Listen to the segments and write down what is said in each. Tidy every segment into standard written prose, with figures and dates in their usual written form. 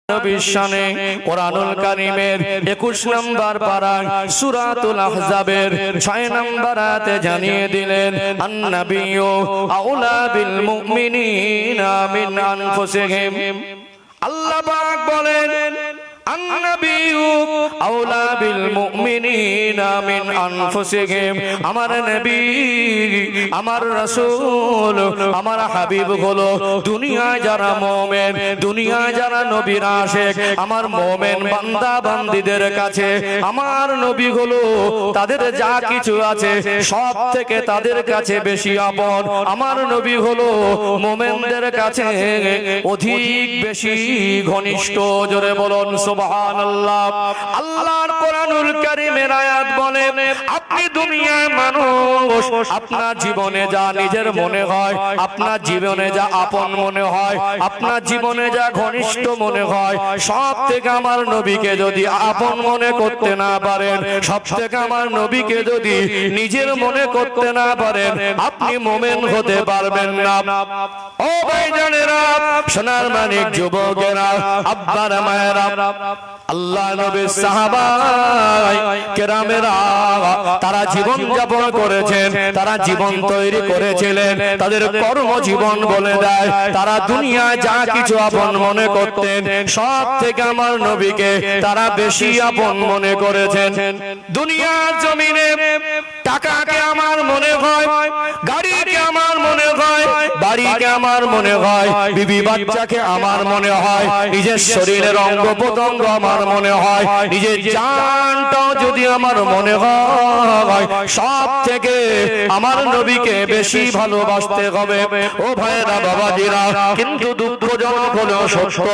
নবীর শানে কোরআনুল কারীমের 21 নম্বর পারা সূরাতুল আহজাবের 6 নম্বর আয়াতে জানিয়ে দিলেন আন-নাবিয়্যু আউলা বিল মুমিনিনা মিন আনফুসিহিম। আল্লাহ পাক বলেন আন-নাবিয়্যু আউলা বিল মুমিনিনা মিন আনফুসিহিম। আমার নবী, আমার রাসূল, আমার হাবিব হলো দুনিয়ায় যারা মুমিন, দুনিয়ায় যারা নবীর আশিক, আমার মুমিন বান্দা বান্দীদের কাছে আমার নবী হলো তাদের যা কিছু আছে সব থেকে তাদের কাছে বেশি আপন। আমার নবী হলো মুমিনদের কাছে অধিক বেশি ঘনিষ্ঠ। জোরে বলুন সুবহানাল্লাহ। আল্লাহর কোরআনুল কারীমের আয়াত বলে আপনি দুনিয়ার মানুষ, আপনার জীবনে যা নিজের মনে হয়, আপনার জীবনে যা আপন মনে হয়, আপনার জীবনে যা ঘনিষ্ঠ মনে হয়, সব থেকে আমার নবীকে যদি আপন মনে করতে না পারেন, সব থেকে আমার নবীকে যদি নিজের মনে করতে না পারেন, আপনি মুমিন হতে পারবেন না। ও ভাইজানেরা, সোনার মানিক যুবকেরা, আব্বারা মায়েরা, আল্লাহ নবীর সাহাবা কেরামেরা তারা জীবন যাপন করেছেন, তারা জীবন তৈরি করেছিলেন, তাদের কর্মজীবন বলে দেয় তারা দুনিয়ায় যা কিছু আপন মনে করতেন সব থেকে আমার নবীকে তারা বেশি আপন মনে করেছেন। দুনিয়ার জমিনে টাকাকে আমার মনে হয়, গাড়িকে আমার মনে হয়, বাড়িকে আমার মনে হয়, বিবি বাচ্চাকে আমার মনে হয়, নিজের শরীরের অঙ্গ প্রত্যঙ্গ আমার মনে হয়, নিজের জানটাও যদি আমার মনে হয়, সব থেকে আমার নবীকে বেশি ভালোবাসতে হবে। ও ভাইরা বাবাজিরা, কিন্তু দুঃখজনক হলেও সত্য,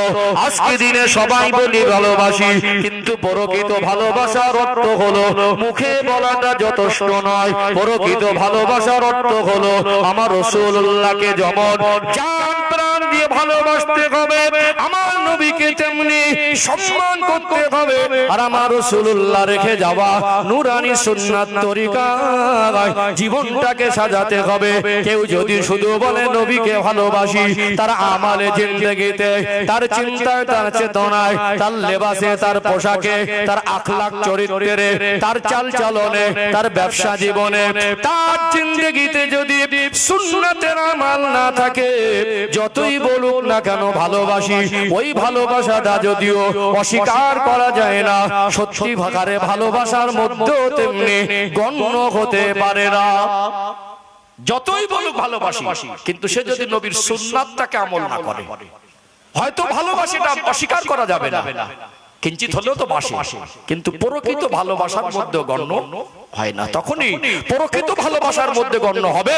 আজকে দিনে সবাই বলি ভালোবাসি, কিন্তু প্রকৃত ভালোবাসার অর্থ হলো মুখে বলাটা যথেষ্ট নয়। প্রকৃত ভালোবাসার অর্থ হলো আমার রাসূলুল্লাহকে যেমন জান প্রাণ দিয়ে ভালোবাসতে হবে, আমার নবীকে তেমনি সম্মান করতে হবে, আর আমার রাসূলুল্লাহ রেখে যাওয়া নূরানি সুন্নাত তরিকায় জীবনটাকে সাজাতে হবে। কেউ যদি শুধু বলে নবীকে ভালোবাসি, তার আমালে জিন্দেগিতে, তার চিন্তায়, তার চেতনায়, তার লেবাসে, তার পোশাকে, তার আখলাক চরিত্রে, তার চালচলনে, তার ব্যবসা জীবনে, তার জিন্দেগিতে যদি সুন্নাতের আমাল না থাকে, যতই বলুক না কেন ভালোবাসি, ওই ভালোবাসাটা যদিও অস্বীকার করা যায় না, সত্যি ভাগারে ভালোবাসার মধ্যেও তেমনি গণ্য হতে পারে না। যতই বলুক ভালোবাসি, কিন্তু সে যদি নবীর সুন্নাতটাকে আমল না করে, হয়তো ভালোবাসাটা অস্বীকার করা যাবে না, কিঞ্চিত হলেও তো বাসে, কিন্তু প্রকৃত ভালোবাসার মধ্যে গণ্য হয় না। তখনই প্রকৃত ভালোবাসার মধ্যে গণ্য হবে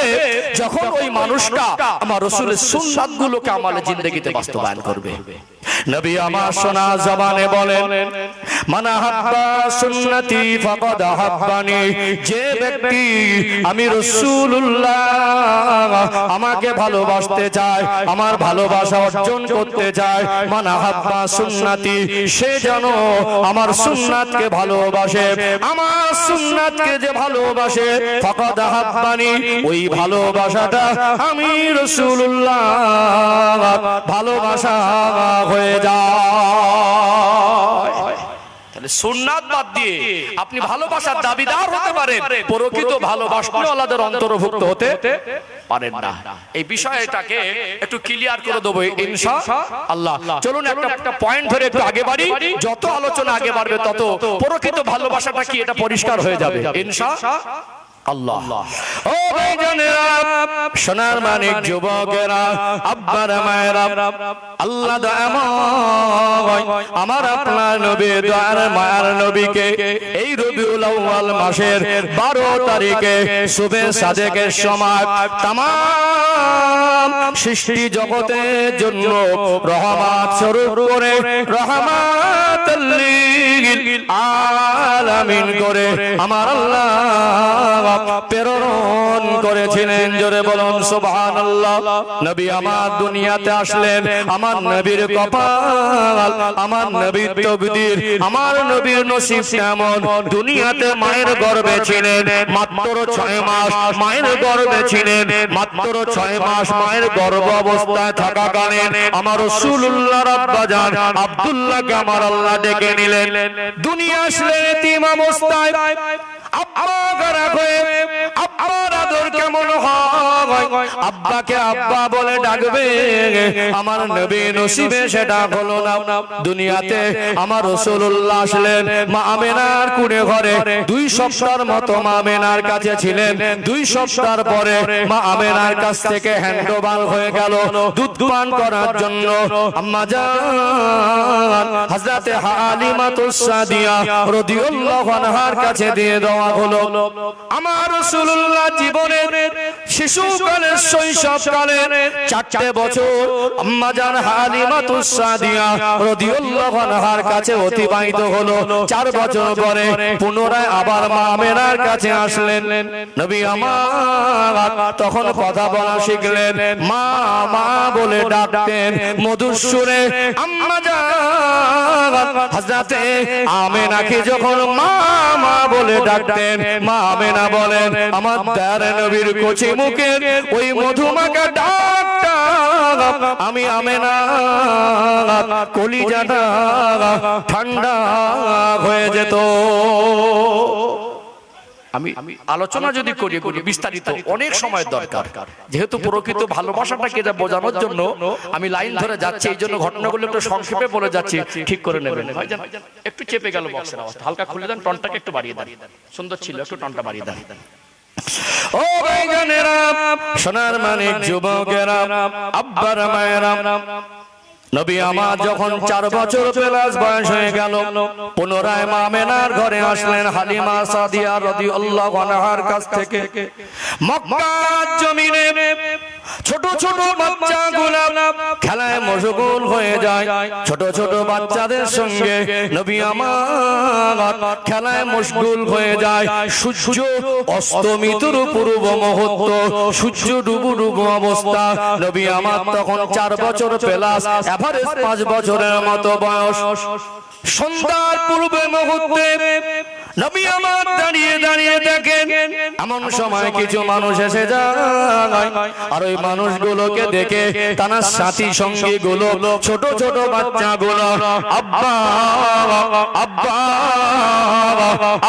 যখন ওই মানুষটা আমার রাসূলের সুন্নাতগুলোকে আমালে জিন্দেগিতে বাস্তবায়ন করবে। নবী আমার সোনা জবানে বলেন মান আহাব্বা সুন্নতি ফাকাদ আহাব্বানি। যে ব্যক্তি আমি রাসূলুল্লাহ আমাকে ভালোবাসতে চায়, আমার ভালোবাসা অর্জন করতে চায়, মান আহাব্বা সুন্নতি, সে যেন আমার সুন্নাতকে ভালোবাসে। আমার সুন্নাতকে যে ভালোবাসে ফাকাদ আহাব্বানি, ওই ভালোবাসাটা আমি রাসূলুল্লাহ ভালোবাসা হয়ে যায়। তাহলে সুন্নাত বাদ দিয়ে আপনি ভালোবাসার দাবিদার হতে পারেন, প্রকৃত ভালোবাসাওয়ালাদের অন্তর্ভুক্ত হতে পারেন না। এই বিষয়টাকে একটু ক্লিয়ার করে দেবো ইনশাআল্লাহ। চলুন একটা পয়েন্ট ধরে একটু আগে বাড়ি, যত আলোচনা আগে বাড়বে তত প্রকৃত ভালোবাসাটা কি এটা পরিষ্কার হয়ে যাবে ইনশাআল্লাহ। ও ভাইজানেরা, সোনার মানিক যুবকেরা, আব্বারা মায়েরা, আল্লাহ দয়াময় আমার আপনার নবী দয়ার মায়ার নবীকে এই রবিউল আউয়াল মাসের 12 তারিখে সুবে সাদেকের সময় তামাম সৃষ্টি জগতের জন্য রহমত স্বরূপ করে, রহমাতুল লিল আলামিন করে আমার আল্লাহ প্রেরণ করেছিলেন। জোরে বলুন সুবহানাল্লাহ। নবী আমার দুনিয়াতে আসলেন, আমার নবীর কপাল আমার নবীর তকদীর, আমার নবীর নসিব কেমন। দুনিয়াতে মায়ের গর্ভে ছিলেন মাত্র 6 মাস, মায়ের গর্ভে ছিলেন মাত্র 6 মাস। মায়ের গর্ভ অবস্থায় থাকাকালীন আমার রাসূলুল্লাহর আব্বা জান আব্দুল্লাহকে আমার আল্লাহ ডেকে নিলেন। দুনিয়া আসলেন এতিম অবস্থায়। আব্বাকে আব্বা বলে ডাকবে, আমার নবী নসিবে সেটা হলো না। দুনিয়াতে আমার রাসূলুল্লাহ আসলেন মা আমেনার কুড়ে ঘরে 2 সপ্তাহের মতো মা আমেনার কাছে ছিলেন। 2 সপ্তাহ পরে মা আমেনার কাছ থেকে হ্যান্ডওভার হয়ে গেল দুধ পান করার জন্য। আম্মা জান হযরত হালিমাতুস সাদিয়া রাদিয়াল্লাহু আনহার কাছে দিয়ে দেওয়া হলো। আমার রাসূলুল্লাহ জীবনের শিশুকালে শৈশবকালে 4টে বছর আম্মা জান হালিমাতুস সাদিয়া রাদিয়াল্লাহু আনহার কাছে অতিবাহিত হলো। 4 বছর পরে পুনরায় আবার মা আমেনার কাছে আসলেন। নবী আমার তখন কথা বলা শিখলেন, মা মা বলে ডাকতেন মধুর সুরে। আম্মা জান হযরতে আমেনাকে যখন মা মা বলে ডাকতেন, মা আমেনা বলেন আমার দয়ার নবীর কচি মুখের ওই মধুমাখা ডাকটা আমি আমেনা কলিজাটা ঠান্ডা হয়ে যেত। আমি আলোচনা যদি করি বিস্তারিত অনেক সময় দরকার, যেহেতু প্রকৃত ভালোবাসাটাকে যা বোঝানোর জন্য আমি লাইন ধরে যাচ্ছি, এই জন্য ঘটনাগুলো একটু সংক্ষেপে বলে যাচ্ছি, ঠিক করে নেবেন। ভাইজান একটু চেপে গেল বক্সের আওয়াজ, হালকা খুলে দেন, টনটাকে একটু বাড়িয়ে দেন। সুন্দর ছিল, একটু টনটা বাড়িয়ে দেন। ও ভাইজানেরা, সোনার মানিক যুবকেরা, আব্বার মায়েরা, নবী আমার যখন 4 বছর প্লাস বয়স হয়ে গেল, পুনরায় মা আমেনার ঘরে আসলেন হালিমা সাদিয়া রাদিয়াল্লাহু আনহার কাছ থেকে। মক্কার জমিনে ছোট ছোট বাচ্চাগুলো খেলায় মশগুল হয়ে যায়। ছোট ছোট বাচ্চাদের সঙ্গে নবী আমার খেলায় মশগুল হয়ে যায়। সূর্য অস্তমিতর পূর্ব মুহূর্ত, সূর্য ডুবু ডুবু অবস্থা। নবী আমার তখন 4 বছর প্লাস, এভারেজ 5 বছরের মতো বয়স। সন্ধ্যার পূর্বে মুহূর্তে নবী আমার দাঁড়িয়ে দাঁড়িয়ে দেখেন এমন সময় কিছু মানুষ এসে যায়, আর ওই মানুষগুলোকে দেখে তার সাথী সঙ্গী গুলো, ছোট ছোট বাচ্চাগুলো আব্বা আব্বা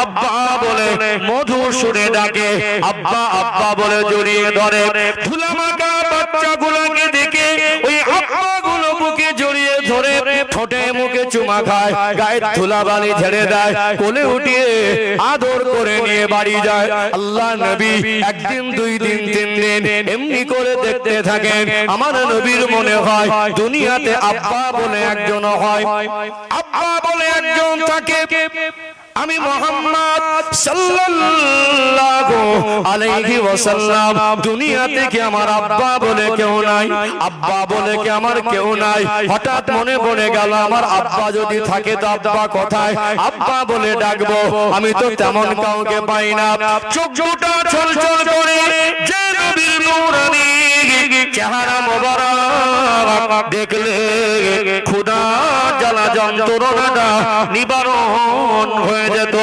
আব্বা বলে মধুর সুরে ডাকে, আব্বা আব্বা বলে জড়িয়ে ধরে। ধুলামাখা বাচ্চাগুলোকে দেখে ওই আব্বা গুলো বুকে জড়িয়ে ধরে ঠোঁটে মুখে চুমা খায়, গায়ে ধুলাবালি ঝেড়ে দেয়, কোলে উঠিয়ে আদর করে নিয়ে বাড়ি যায়। আল্লাহ নবী 1 দিন 2 দিন 3 দিন এমনি করে দেখতে থাকেন। আমার নবীর মনে হয় দুনিয়াতে আব্বা বলে একজন হয়, আব্বা বলে একজন থাকে। আমি মুহাম্মদ সাল্লাল্লাহু আলাইহি ওয়াসাল্লাম, দুনিয়াতে কি আমার আব্বা বলে কেউ নাই, আব্বা বলে কি আমার কেউ নাই। হঠাৎ মনে পড়ে গেল আমার আব্বা যদি থাকে তো আব্বা কোথায়, আব্বা বলে ডাকবো। আমি তো তেমন কাউকে পাই না। চোখ দুটো ছলছল করে যে নবীর নূরানী চেহারা মোবারক দেখলে ক্ষুধা জ্বালা যন্ত্রণাটা নিবারণ হয়ে যেত।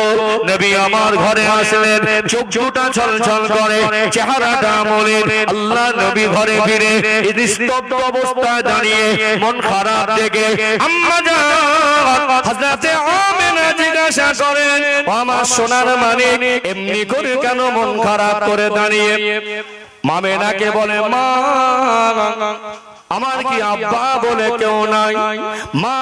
নবী আমার ঘরে আসলেন, চোখ দুটো ছলছল করে, চেহারাটা মলিন। আল্লাহ নবী ঘরে ফিরে নিস্তব্ধ অবস্থায় দাঁড়িয়ে মন খারাপ দেখে আম্মা জান হযরতে আমেনা জিজ্ঞাসা করেন, আমার সোনার মানিক এমনি করে কেন মন খারাপ করে দাঁড়িয়ে? মা আমেনাকে বলে, মা আমার কি আব্বা বলে কেউ নাই? মা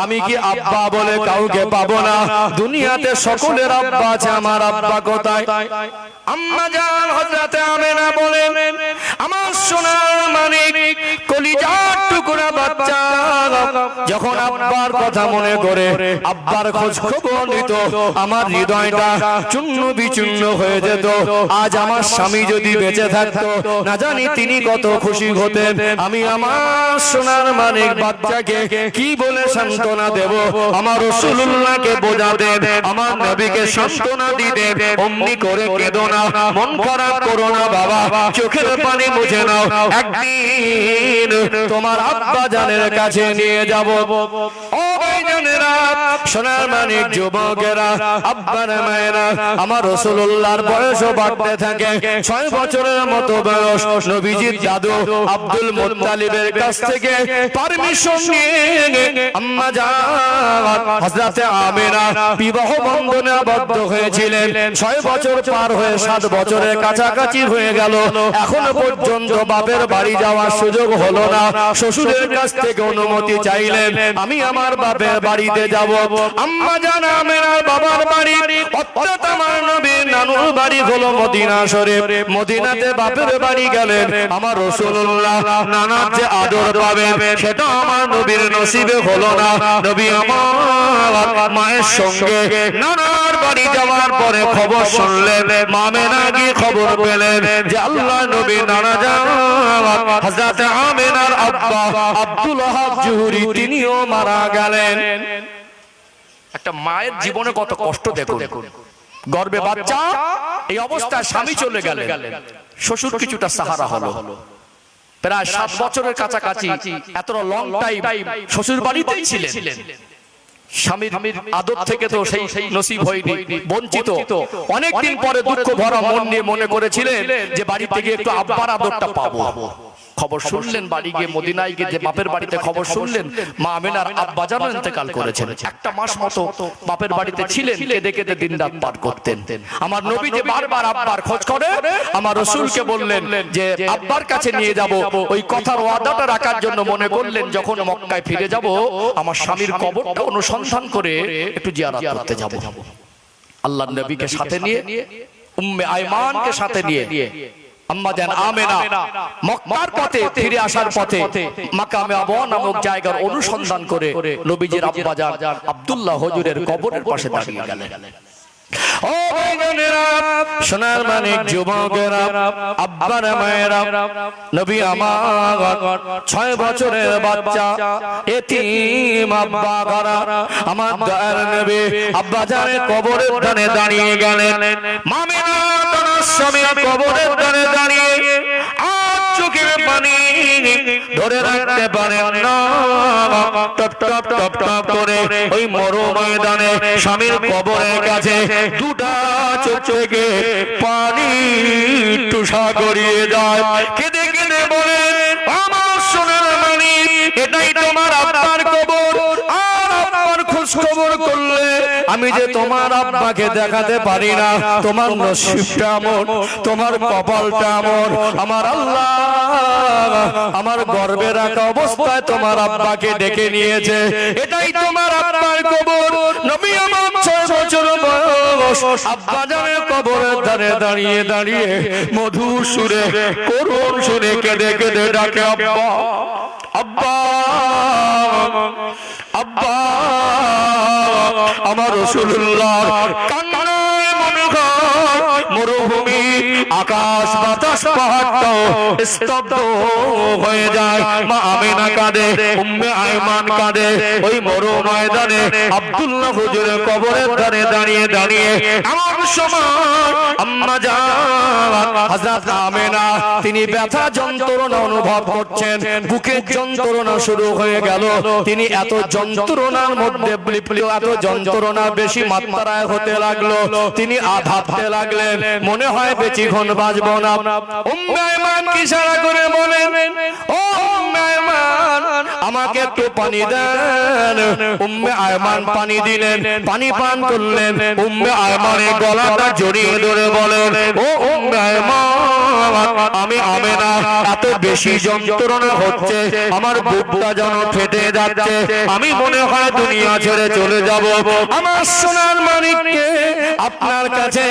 আমি কি আব্বা বলে কাউকে পাবো না? দুনিয়াতে সকলের আব্বা আছে, আমার আব্বা কোথায়? আম্মা জান হযরতে আমেনা বলেন, আমার সোনার মানিক কলিজার টুকরা বাচ্চা যখন আব্বার কথা মনে করে আব্বার খোঁজ খবর নিত, আমার হৃদয়টা চূর্ণ বিচূর্ণ হয়ে যেত। আজ আমার স্বামী যদি বেঁচে থাকতো, না জানি তিনি কত খুশি হতেন। আমি আমার সোনার মানিক বাচ্চাকে কি বলে সান্ত্বনা দেব? আমার রাসূলুল্লাহকে বোঝাতেন, আমার নবীকে সান্ত্বনা দিতেন, অমনি করে কেঁদো না, মন খারাপ করো না বাবা, চোখের পানি মুছে নাও। একদিন তোমার আব্বা জানের কাছে নিয়ে নিয়ে যাব। ও ভাইজানেরা, সোনার মানিক যুবকেরা, আব্বার মায়েরা, আমার রাসূলুল্লাহর বয়সও বাড়তে থাকে। 6 বছরের মতো বয়স নবীজির দাদু আব্দুল মুত্তালিবের কাছ থেকে পারমিশন নিয়ে আম্মা জান হযরতে আমিনা বিবাহ বন্ধনে আবদ্ধ হয়েছিলেন। 6 বছর পার হয়ে 7 বছরের কাছাকাছি হয়ে গেল, এখনো পর্যন্ত বাপের বাড়ি যাওয়ার সুযোগ হলো না। শ্বশুরের কাছ থেকে অনুমতি চাইলেন, আমি আমার বাপের বাড়িতে যাব। আম্মা জান আমিনার বাবার বাড়ি অর্থাৎ আমার নবীর নানুর বাড়ি হলো মদিনা শরীফ। মদিনাতে বাপের বাড়ি গেলেন, আমার রাসূলুল্লাহ নানার যে আদর পাবেন সেটা আমার নবীর নসিবে হলো না। নবী আমার মায়ের সঙ্গে নানার বাড়ি যাওয়ার পরে খবর শুনলেন, আমিনা গিয়ে খবর পেলেন যে আল্লাহ নবী নানা জান হযরত আমিনার আব্বা আব্দুল ওয়াহাব জুহরি তিনিও মারা গেলেন। একটা মায়ের জীবনে কত কষ্ট দেখুন, গর্ভে বাচ্চা, এই অবস্থায় স্বামী চলে গেলেন, শ্বশুর কিছুটা সাহারা হলো। প্রায় 7 বছরের কাছাকাছি, এতটা লং টাইম শ্বশুর বাড়িতেই ছিলেন। স্বামীর আদর থেকে তো সেই নসিব হয়নি, বঞ্চিত। অনেকদিন পরে দুঃখ ভরা মন নিয়ে মনে করেছিলেন যে বাড়িতে গিয়ে একটু আব্বার আদরটা পাবো। খবর শুনলেন, বাড়ি গিয়ে মদিনায় গিয়ে যে বাপের বাড়িতে খবর শুনলেন মা আমিনার আব্বা জান ইন্তেকাল করেছেন। 1 মাস মতো বাপের বাড়িতে ছিলেন, কেঁদে কেঁদে দিনরাত পার করতেন। আমার নবী যে বারবার আব্বার খোঁজ করে, আমার রাসূলকে বললেন যে আব্বার কাছে নিয়ে যাব। ওই কথার ওয়াদাটা রাখার জন্য মনে করলেন যখন মক্কায় ফিরে যাব আমার স্বামীর কবরটা অনুসন্ধান করে একটু জিয়ারত করতে যাব। আল্লাহর নবীকে সাথে নিয়ে, উম্মে আয়মানকে সাথে নিয়ে আম্মা জান আমিনা মক্কার পথে ফিরে আসার পথে মাকামে আবওয়া নামক জায়গার অনুসন্ধান করে নবীজির আব্বা জান আব্দুল্লাহ হুজুরের কবরের পাশে দাঁড়িয়ে গেলেন। ও ভাইজানেরা, সোনার মানিক যুবকেরা, আব্বার মায়েরা, নবী আমার 6 বছরের বাচ্চা এতিম আব্বা গারা আমার দয়ার নবী আব্বা জানের কবরের ধারে দাঁড়িয়ে গেলেন। মামিনা তার স্বামীর কবরের ধারে দাঁড়িয়ে আর চোখের পানি ধরে রাখতে পারেন না, টপ টপ টপ টপ করে ওই মরু ময়দানে স্বামীর কবরের কাছে দুটা চোখ থেকে পানি টুসা গড়িয়ে যায়। কেঁদে কেঁদে বলেন, আমার সোনার মানিক, এটাই তোমার আব্বার কবর। আর আব্বার খোঁজ খবর করলে আমি যে তোমার আব্বাকে দেখাতে পারি না। তোমার নসিবটা এমন, তোমার কপালটা এমন, আমার আল্লাহ আমার গর্ভে রাখা অবস্থায় তোমার আব্বাকে ডেকে নিয়েছে। এটাই তোমার আব্বার কবর। নবী আমার 6 বছর বয়স আব্বা জানের কবরের ধারে দাঁড়িয়ে দাঁড়িয়ে মধুর সুরে, করুণ সুরে কেঁদে কেঁদে ডাকে, আব্বা আব্বা আব্বা। আমার রাসূলুল্লাহ কান্নায় মনে হয় মরুভূমি, আকাশ বাতাস পাহাড়টাও স্তব্ধ হয়ে যায়। মা আমিনা কাঁদে, উম্মে আয়মান কাঁদে। ওই মরু ময়দানে আব্দুল্লাহ হুজুরের কবরের ধারে দাঁড়িয়ে দাঁড়িয়ে এমন সময় আম্মা জান হযরত আমিনা তিনি ব্যথা যন্ত্রণা অনুভব করছেন। বুকের যন্ত্রণা শুরু হয়ে গেল। তিনি এত যন্ত্রণার মধ্যে, এত যন্ত্রণা বেশি মাত্রায় হতে লাগলো। তিনি আধাতে লাগলেন, মনে হয় বেশিক্ষণ বাঁচব না। উম্মে আয়মান ইশারা করে বলেন, ও উম্মে আয়মান, আমাকে একটু পানি দেন। উম্মে আয়মান পানি দিলেন, পানি পান করলেন। উম্মে আয়মানের গলাটা জড়িয়ে ধরে বলেন, ও উম্মে আয়মান, আমি আমিনা এত বেশি যন্ত্রণা হচ্ছে, আমার বুকটা যেন ফেটে যাচ্ছে, আমি মনে হয় দুনিয়া ছেড়ে চলে যাব। আমার সোনার মানিককে আপনার কাছে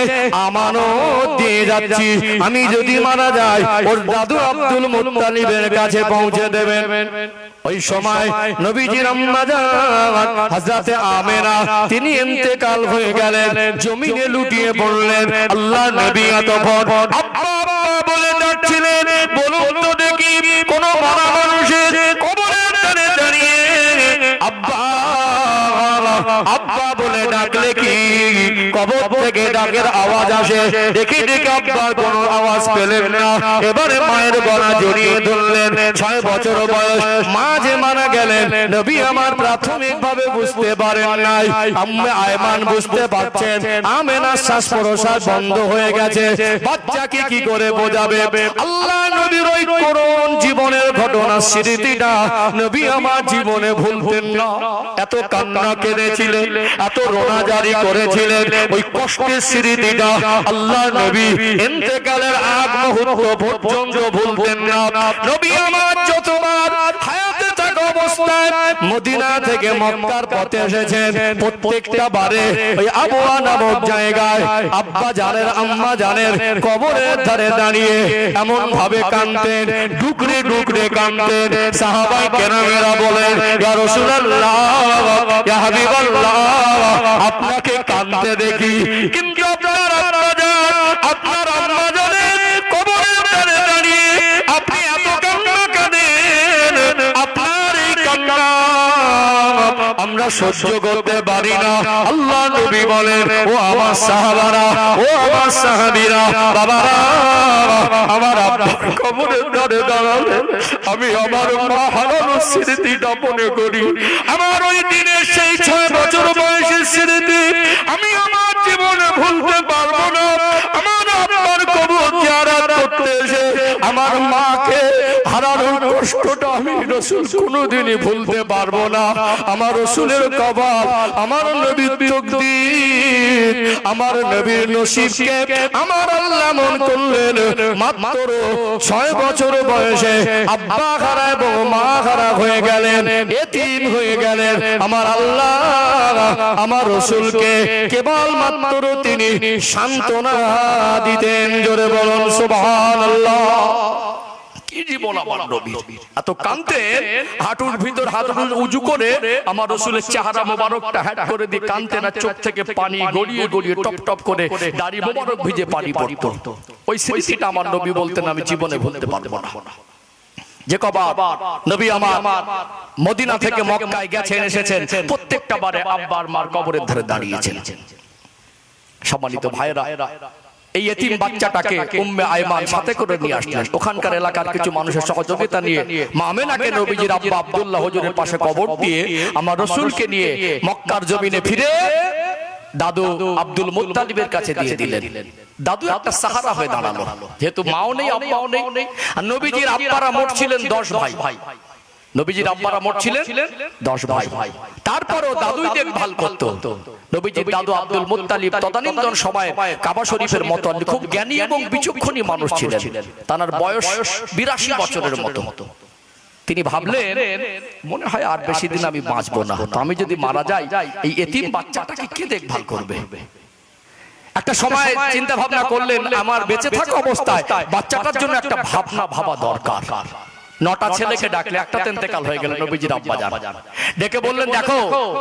আমানত দিয়ে যাচ্ছি, আমি যদি মারা যাই ওর দাদু আব্দুল মুত্তালিবের কাছে পৌঁছে দেবেন। ওই সময় নবীজির আম্মা জান হযরতে আমিনা তিনি ইন্তেকাল হয়ে গেলেন, জমিনে লুটিয়ে পড়লেন। আল্লাহ নবী তখন আব্বা বলে ডাকছিলেন। বলুন তো দেখি, কোন মরা মানুষের কবরের ধারে দাঁড়িয়ে আব্বা আব্বা বলে ডাকলে কি কবর থেকে ডাকের আওয়াজ আসে? দেখি দেখি আব্বার কোনো আওয়াজ পেলেন না। এবারে মায়ের গলা জড়িয়ে ধরলেন। 6 বছর বয়স, মা যে মারা গেলেন নবী আমার প্রাথমিকভাবে বুঝতে পারেন নাই। আম্মে আয়মান বুঝতে পারছেন আমেনার শ্বাস প্রশ্বাস বন্ধ হয়ে গেছে। বাচ্চাকে কি করে বোঝাবে? আল্লাহ নবীর ওই করুণ জীবনের ঘটনা স্মৃতিটা নবী আমার জীবনে ভুলতেন না। এত কান্না কেঁদেছিলেন, এত রোনাজারি করেছিলেন, ওই কষ্টের স্মৃতিটা আল্লাহ নবী ইন্তেকালের আগ মুহূর্ত পর্যন্ত ভুলতেন না। নবী আমার যতবার হায়াতে থাকা অবস্থায় মদিনা থেকে মক্কার পথে এসেছেন, প্রত্যেকটা বারে ওই আবওয়া নামক জায়গায় আব্বা জানের আম্মা জানের কবরের ধারে দাঁড়িয়ে এমন ভাবে কাঁদতেন, ডুকরে ডুকরে কাঁদতেন। সাহাবায়ে কেরামেরা বলেন, ইয়া রাসূলুল্লাহ, ইয়া হাবিবাল্লাহ, আপনাকে কাঁদতে দেখি, কিন্তু আপনার আব্বা জান, আপনার আম্মা জানের কবরের ধারে দাঁড়িয়ে আপনি এত কান্না কাঁদেন, আপনার এই কান্না আমরা সহ্য করতে পারি না। আল্লাহ নবী বলেন, ও আমার সাহাবারা, ও আমার সাহাবীরা, বাবারা, আমার আব্বার কবরের ধারে দাঁড়ালে আমি আমার মা হারানোর স্মৃতিটা মনে করি। আমার ওই দিনের সেই 6 বছর বয়সের স্মৃতি আমি আমার জীবনে ভুলতে পারবো না। আমার আব্বার কবর জিয়ারত করতে এসে আমার মাকে হারানোর কষ্টটা আমি রাসূল কোনোদিনই ভুলতে পারবো না। আমার রাসূলের কবর, আমার নবীর তাকদীর, আমার নবীর নসিবকে আমার আল্লাহ মন করলেন। মাত্র 6 বছর বয়সে আব্বা হারা এবং মা হারা হয়ে গেলেন, এতিম হয়ে গেলেন। আমার আল্লাহ আমার রাসূলকে কেবল মাত্র তিনি সান্ত্বনা দিতেন। জোরে বলুন সুবহানাল্লাহ। কি জীবন আমার নবী! এত কাঁদতেন, হাঁটুর ভিতর হাত উঁচু করে আমার রাসূলের চেহারা মোবারকটা হ্যাট করে দিয়ে কাঁদতেন, আর চোখ থেকে পানি গড়িয়ে গড়িয়ে টপ টপ করে দাড়ি মোবারক ভিজে পানি পড়তো। ওই স্মৃতিটা আমার নবী বলতেন আমি জীবনে ভুলতে পারবো না। যে কবার নবী আমার মদিনা থেকে মক্কায় গেছেন এসেছেন, প্রত্যেকটা বারে আব্বার মার কবরের ধারে দাঁড়িয়েছেন। সম্মানিত ভাইরা, এই এতিম বাচ্চাটাকে উম্মে আয়মান সাথে করে নিয়ে আসলেন। ওখানকার এলাকার কিছু মানুষের সহযোগিতা নিয়ে মা আমেনাকে নবীজির আব্বা আব্দুল্লাহ হুজুরের পাশে কবর দিয়ে আমার রাসূলকে নিয়ে মক্কার জমিনে ফিরে দাদু আব্দুল মুত্তালিবের কাছে দিয়ে দিলেন। দাদু একটা সাহারা হয়ে দাঁড়ালো, যেহেতু মাও নেই আব্বাও নেই। আর নবীজির আব্বারা মোট ছিলেন 10 ভাই। নবীজির আব্বারা মোট ছিলেন 10 ভাই। তারপরও দাদুই দেখভাল করত। নবীজির দাদু আব্দুল মুত্তালিব তদানীন্তন সময়ে কাবা শরীফের মতো খুব জ্ঞানী এবং বিচক্ষণী মানুষ ছিলেন। তার বয়স 82 বছরের মতো। তিনি ভাবলেন, মনে হয় আর বেশি দিন আমি বাঁচবো না, তো আমি যদি মারা যাই এই এতিম বাচ্চাটাকে কে দেখভাল করবে? একটা সময় চিন্তা ভাবনা করলেন, আমার বেঁচে থাকা অবস্থায় বাচ্চাটার জন্য একটা ভাবনা ভাবা দরকার। 9টা ছেলেকে ডাকলে, একটা ইন্তেকাল হয়ে গেল নবীজির আব্বা জান। ডেকে বললেন, দেখো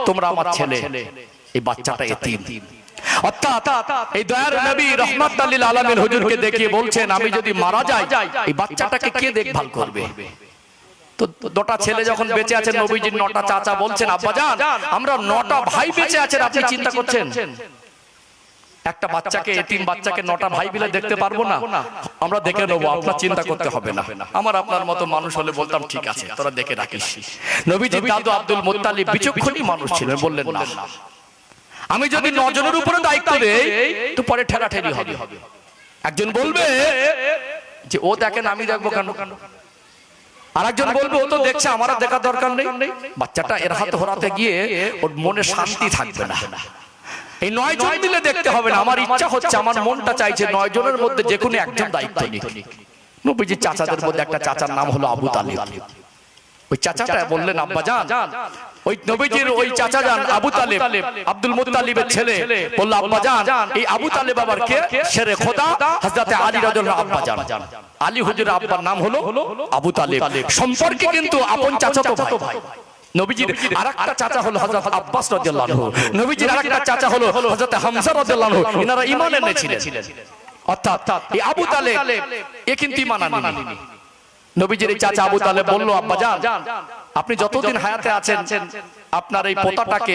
তোমরা আমার ছেলে, এই বাচ্চাটা এতিম। অর্থাৎ এই দয়ার নবী রাহমাতুল লিল আলামিন হুজুরকে দেখিয়ে বলছেন, আমি যদি মারা যাই এই বাচ্চাটাকে কে দেখভাল করবে? তো 2টা ছেলে যখন বেঁচে আছেন, নবীজির 9টা চাচা বলছেন, আব্বা জান আমরা 9টা ভাই বেঁচে আছেন, আপনি চিন্তা করছেন একটা বাচ্চাকে, এতিম বাচ্চাকে 9টা ভাই মিলে দেখতে পারবো না? আমরা দেখে নেবো, আপনার চিন্তা করতে হবে না। আমার আপনার মতো মানুষ হলে বলতাম ঠিক আছে তোরা দেখে রাখিস। নবীজির দাদু আব্দুল মুত্তালিব বিচক্ষণী মানুষ ছিলেন, বললেন না, আমি যদি 9 জনের উপরে দায়িত্ব দেই তো পরে ঠেলাঠেলি হবে। একজন বলবে যে ও দেখেন আমি দেখবো কেন, আর একজন বলবে ও তো দেখছে আমার দেখা দরকার নেই। বাচ্চাটা এর হাতে হরাতে গিয়ে ওর মনে শান্তি থাকবে না। এই 9 জন মিলে দেখতে হবে না। আমার ইচ্ছা হচ্ছে, আমার মনটা চাইছে 9 জনের মধ্যে যে কোনো একজন দায়িত্ব নিক। নবীজির চাচাদের মধ্যে একটা চাচার নাম হলো আবু তালিব। ওই চাচাটা বললেন, আব্বা জান, ওই নবীজির ওই চাচা জান আবু তালিব, আব্দুল মুত্তালিবের ছেলে, বলল আব্বা জান এই আবু তালিব আবার কে? শেরে খোদা হযরত আলী রাদিয়াল্লাহু আব্বা জান। আলী হুজুরের আব্বার নাম হলো আবু তালিব। সম্পর্কে কিন্তু আপন চাচাতো ভাই। নবীজির আরেকটা চাচা হলো হযরত আব্বাস রাদিয়াল্লাহু আনহু, নবীজির আরেকটা চাচা হলো হযরত হামজা রাদিয়াল্লাহু আনহু। ইনারা ঈমান এনেছিলেন। অর্থাৎ এই আবু তালিব এ কিন্তু ঈমান আনেনি। নবীজির এই চাচা আবু তালিব বলল, আব্বা জান আপনি যতদিন হায়াতে আছেন আপনার এই পোতাটাকে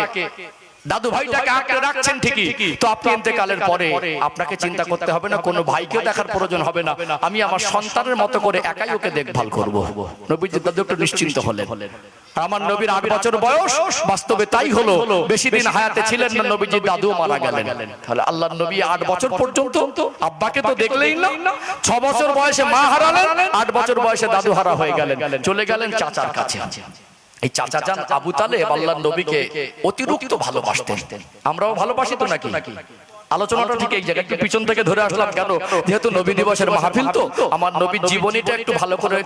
দাদু ভাইটাকে আঁকড়ে রাখছেন ঠিকই, তো আপনি ইন্তেকালের পরে আপনাকে চিন্তা করতে হবে না, কোনো ভাইকেও দেখার প্রয়োজন হবে না, আমি আমার সন্তানের মতো করে একাই ওকে দেখভাল করব। নবীজি দাদু একটু নিশ্চিন্ত হলেন। আমার নবীর 8 বছর বয়স, বাস্তবে তাই হলো। বেশি দিন হায়াতে ছিলেন না, নবীজি দাদু মারা গেলেন। তাহলে আল্লাহর নবী 8 বছর পর্যন্ত আব্বাকে তো দেখলেই না, 6 বছর বয়সে মা হারালেন, 8 বছর বয়সে দাদু হারা হয়ে গেলেন, চলে গেলেন চাচার কাছে। এই চাচা জান আবু তালেব আল্লাহর নবীকে অতিরিক্ত ভালোবাসতেন। আমরাও ভালোবাসি তো নাকি? আলোচনাটা ঠিক এই জায়গায় একটু পিছন থেকে ধরে আসলাম কেন, যেহেতু নবী দিবসের মাহফিল, তো আমার নবীর জীবনীটা একটু ভালো করে,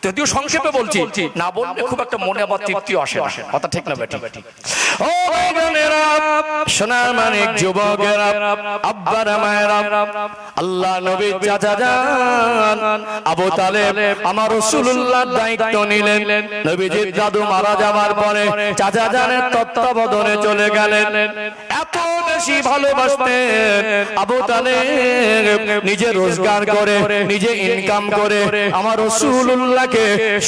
যদিও সংক্ষেপে বলছি, না বললে খুব একটা মনে আমার তৃপ্তিও আসে না। কথা ঠিক না বেটি? ও ভাইরা, সোনার মানিক যুবকেরা, আব্বারা মায়েরা, আল্লাহ নবীর চাচা জান আবু তালেব আমার রাসূলুল্লাহর দায়িত্ব নিলেন। নবীজির দাদু মারা যাওয়ার পরে চাচা জানের তত্ত্বাবধানে চলে গেলেন। এত বেশি ভালোবাসতেন আবু তালেব, নিজে রোজগার করে, নিজে ইনকাম করে আমার রাসূলুল্লাহকে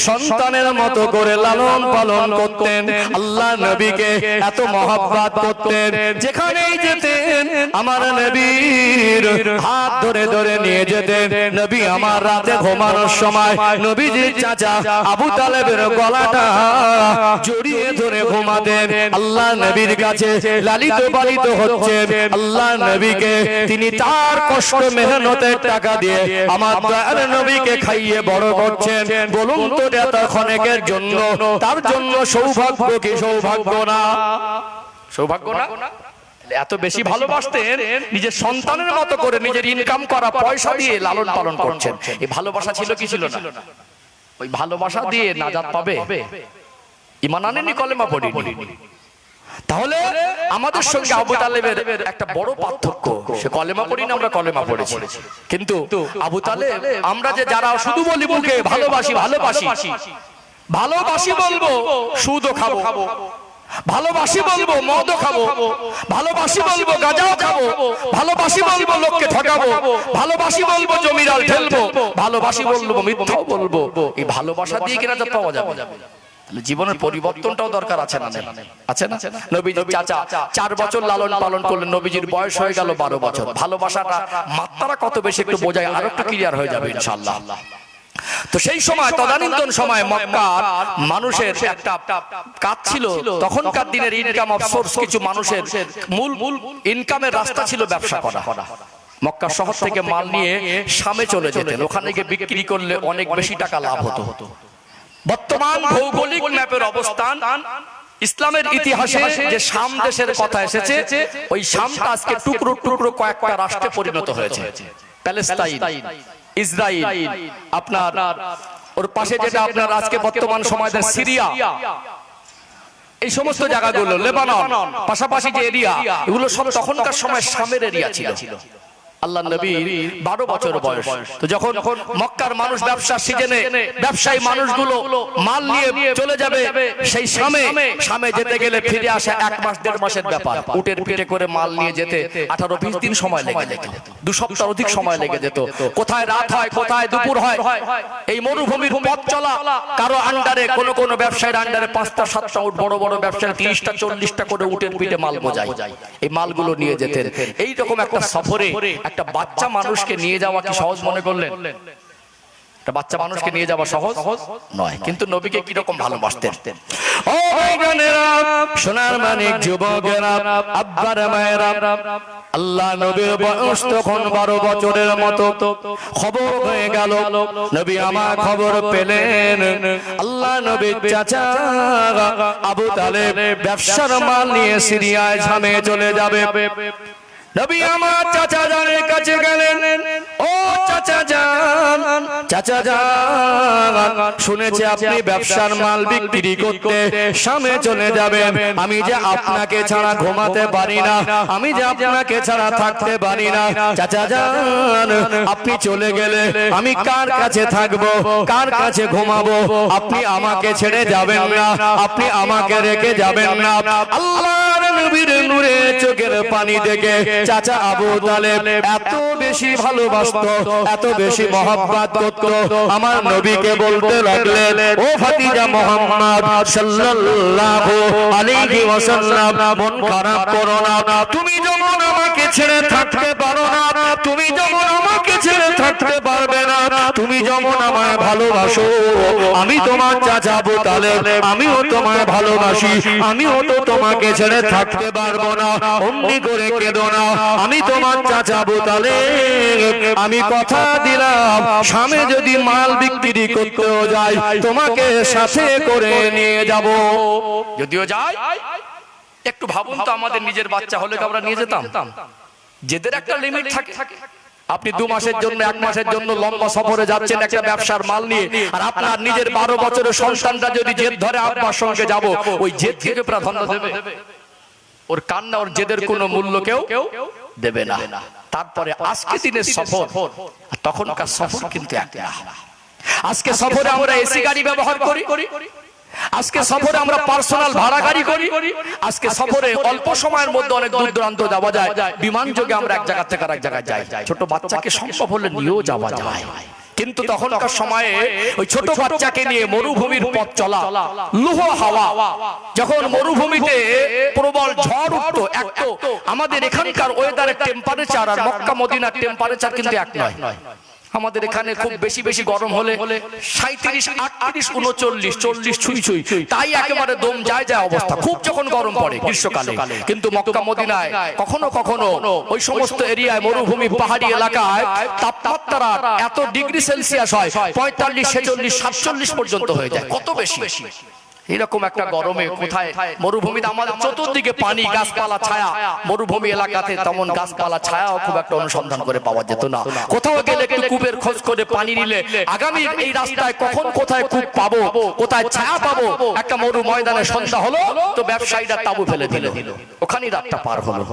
সন্তানের মতো করে লালন পালন করতেন। আল্লাহ নবীকে এত মহব্বত করতেন, যেখানেই যেতেন আমার নবীর হাত ধরে ধরে নিয়ে যেতেন। নবী আমার রাতে ঘুমানোর সময় নবীজির চাচা আবু তালেবের গলাটা জড়িয়ে ধরে ঘুমাতেন। আল্লাহ নবীর কাছে লালিত পালিত হচ্ছে। আল্লাহ নবীকে তিনি তার কষ্ট মেহনতের টাকা দিয়ে আমার দয়ার নবীকে খাইয়ে বড় করছেন। বলুন তো এত ক্ষণেকের জন্য, তার জন্য সৌভাগ্য কি সৌভাগ্য না? সৌভাগ্য না? এত বেশি ভালোবাসতেন, নিজের সন্তানের মতো করে নিজের ইনকাম করা পয়সা দিয়ে লালন পালন করছেন। এই ভালোবাসা ছিল কি ছিল না? ওই ভালোবাসা দিয়ে নাজাত পাবে? ঈমান আনেনি, কলেমা পড়েনি। তাহলে আমাদের সঙ্গে আবু তালেবের একটা বড় পার্থক্য, সে কলেমা পড়িনি, আমরা কলেমা পড়েছি। কিন্তু আবু তালেব, আমরা যে যারা শুধু বলি মুখে ভালোবাসি ভালোবাসি, ভালোবাসি বলবো সুদও খাবো, ভালোবাসি বলবো মদও খাবো, ভালোবাসি বলবো গাঁজাও খাবো, ভালোবাসি বলবো লোককে ঠকাবো, ভালোবাসি বলবো জমিরাল ঠেলবো, ভালোবাসি বলবো মিথ্যাও বলবো। এই ভালোবাসা দিয়ে কিনা যা পাওয়া যাবে? জীবনের পরিবর্তনটাও দরকার আছে না? আছে না? নবীজির চাচা 4 বছর লালন পালন করলেন, নবীজির বয়স হয়ে গেল 12 বছর। ভালোবাসাটা মাত্রাটা কত বেশি একটু বোঝায়, আর একটু ক্লিয়ার হয়ে যাবে ইনশাআল্লাহ। তো সেই সময়, তদানীন্তন সময় মক্কার মানুষের একটা কাজ ছিল। তখনকার দিনের ইনকাম অফ সোর্স, কিছু মানুষের মূল ইনকামের রাস্তা ছিল ব্যবসা করা। মক্কা শহর থেকে মাল নিয়ে শামে চলে যেতেন, ওখানে গিয়ে বিক্রি করলে অনেক বেশি টাকা লাভ হতো। বর্তমান ভৌগোলিক ম্যাপের অবস্থান, ইসলামের ইতিহাসে যে শাম দেশের কথা এসেছে, ওই শামটা আজকে টুকরো টুকরো কয়েকটা রাষ্ট্রে পরিণত হয়েছে। প্যালেস্তাইন, ইসরায়েল, আপনার ওর পাশে যেটা আপনার আজকে বর্তমান সময়ের সিরিয়া, এই সমস্ত জায়গাগুলো, লেবানন, পাশাপাশি যে এরিয়া, এগুলো সব তখনকার সময় শামের এরিয়া ছিল। আল্লাহ নবীর 12 বছর বয়স। তো যখন মক্কার মানুষ ব্যবসার সিজনে ব্যবসায়ী মানুষগুলো মাল নিয়ে চলে যাবে সেই শামে যেতে গেলে ফিরে আসা 1 মাস 1.5 মাসের ব্যাপার। উটের পিঠে করে মাল নিয়ে যেতে 18-20 দিন সময় লেগে যেত, 2 সপ্তাহ অধিক সময় লেগে যেত। কোথায় রাত হয়, কোথায় দুপুর হয়, এই মরুভূমির পথ চলা কারো আন্ডারে, কোন ব্যবসায়ীর আন্ডারে 5টা 7টা উট, বড় বড় ব্যবসায়ী 30টা 40টা করে উটের পিঠে মাল বোঝায়, এই মালগুলো নিয়ে যেতেন। এইরকম একটা সফরে একটা বাচ্চা মানুষকে নিয়ে যাওয়া কি সহজ মনে করলেন? একটা বাচ্চা মানুষকে নিয়ে যাওয়া সহজ নয়, কিন্তু নবীকে কি রকম ভালোবাসতেন। ও ভাইরা, সোনার মানিক যুবকেরা, আব্বারা মায়েরা, আল্লাহ নবীর বয়স তখন 12 বছরের মতো। খবর হয়ে গেল, নবী আমার খবর পেলেন আল্লাহ নবীর চাচা আবু তালেব ব্যবসার মাল নিয়ে সিরিয়ায় শামে চলে যাবে। নবী আমার চাচা জানের কাছে গেলেন। ও চাচা জান, চাচা জান, শুনেছি আপনি ব্যবসার মাল বিক্রি করতে শামে চলে যাবেন। আমি যে আপনাকে ছাড়া ঘুমাতে পারি না, আমি যে আপনাকে ছাড়া থাকতে পারি না। চাচা জান, আপনি চলে গেলে আমি কার কাছে থাকবো, কার কাছে ঘুমাবো? আপনি আমাকে ছেড়ে যাবেন না, আপনি আমাকে রেখে যাবেন না। আল্লাহর নবীর নূরে চোখের পানি দেখে চাচা আবু তালেব এত বেশি ভালোবাসতো, এত বেশি মহব্বত করতো। আমার নবীকে বলতে লাগলেন, ও ভাতিজা মুহাম্মদ সাল্লাল্লাহু আলাইহি ওয়াসাল্লাম, মন খারাপ করো না। তুমি যেমন আমাকে ছেড়ে থাকতে পারো না, তুমি যেমন আমাকে ছেড়ে থাকতে পারবে না, তুমি যেমন আমায় ভালোবাসো, আমি তোমার চাচা আবু তালেব, আমিও তোমায় ভালোবাসি, আমিও তো তোমাকে ছেড়ে থাকতে পারবো না। অমনি করে কেঁদো না, আমি তোমার চাচা আবু তালেব, আমি কথা দিলাম সামনে যদি মাল বিক্রি করতেও যাই তোমাকে সাথে করে নিয়ে যাব। যদিও যাই, একটু ভাবুন তো, আমাদের নিজের বাচ্চা হলে আমরা নিয়ে যেতাম? যেদের একটা লিমিট থাকে। আপনি 2 মাসের জন্য 1 মাসের জন্য লম্বা সফরে যাচ্ছেন একটা ব্যবসার মাল নিয়ে, আর আপনার নিজের 12 বছরের সন্তানটা যদি জেদ ধরে আব্বার সঙ্গে যাব, ওই জেদ থেকে প্রাধান্য দেবে? ওর কান্না, ওর জেদের কোনো মূল্য কেউ দেবে না। তারপরে আজকে দিনের সফর, তখনকার সফর কিন্তু এক না। আজকে সফরে আমরা এসি গাড়ি ব্যবহার করি, আজকে সফরে আমরা পার্সোনাল ভাড়া গাড়ি করি, আজকে সফরে অল্প সময়ের মধ্যে অনেক দূর দূরান্ত যাওয়া যায়, বিমান যোগে আমরা এক জায়গা থেকে আরেক জায়গায় যাই। ছোট বাচ্চাকে সম্ভব হলে নিয়েও যাওয়া যায়, কিন্তু তখনকার সময়ে ওই ছোট বাচ্চাকে নিয়ে মরুভূমির পথ চলা, লুহ হাওয়া, যখন মরুভূমিতে প্রবল ঝড় উঠতো, এক তো আমাদের এখানকার ওয়েদারের টেম্পারেচার আর মক্কা মদিনার টেম্পারেচার কিন্তু এক নয়। আমাদের এখানে খুব বেশি বেশি গরম হলে 37, 38, 39, 40 ছুঁই ছুঁই, তাই একেবারে দম যায় যায় অবস্থা খুব যখন গরম পড়ে গ্রীষ্মকালে। কিন্তু মক্কা মদিনায় কখনো কখনো ওই সমস্ত এরিয়ায়, মরুভূমি পাহাড়ি এলাকায় তাপমাত্রা এত ডিগ্রি সেলসিয়াস হয় 45, 46, 47 পর্যন্ত হয়ে যায়। কত বেশি! এরকম একটা গরমে কোথায় মরুভূমিতে আমাদের চতুর্দিকে পানি, গাছপালা, ছায়া, মরুভূমি এলাকাতে তেমন গাছপালা ছায়াও খুব একটা অনুসন্ধান করে পাওয়া যেত না। কোথাও গেলে একটু কূপের খোঁজ করে পানি নিলে আগামী এই রাস্তায় কখন কোথায় কূপ পাবো, কোথায় ছায়া পাবো, একটা মরু ময়দানে সন্ধ্যা হলো তো ব্যবসায়ীরা তাঁবু ফেলে দিল, ওখানেই রাতটা পার হলো।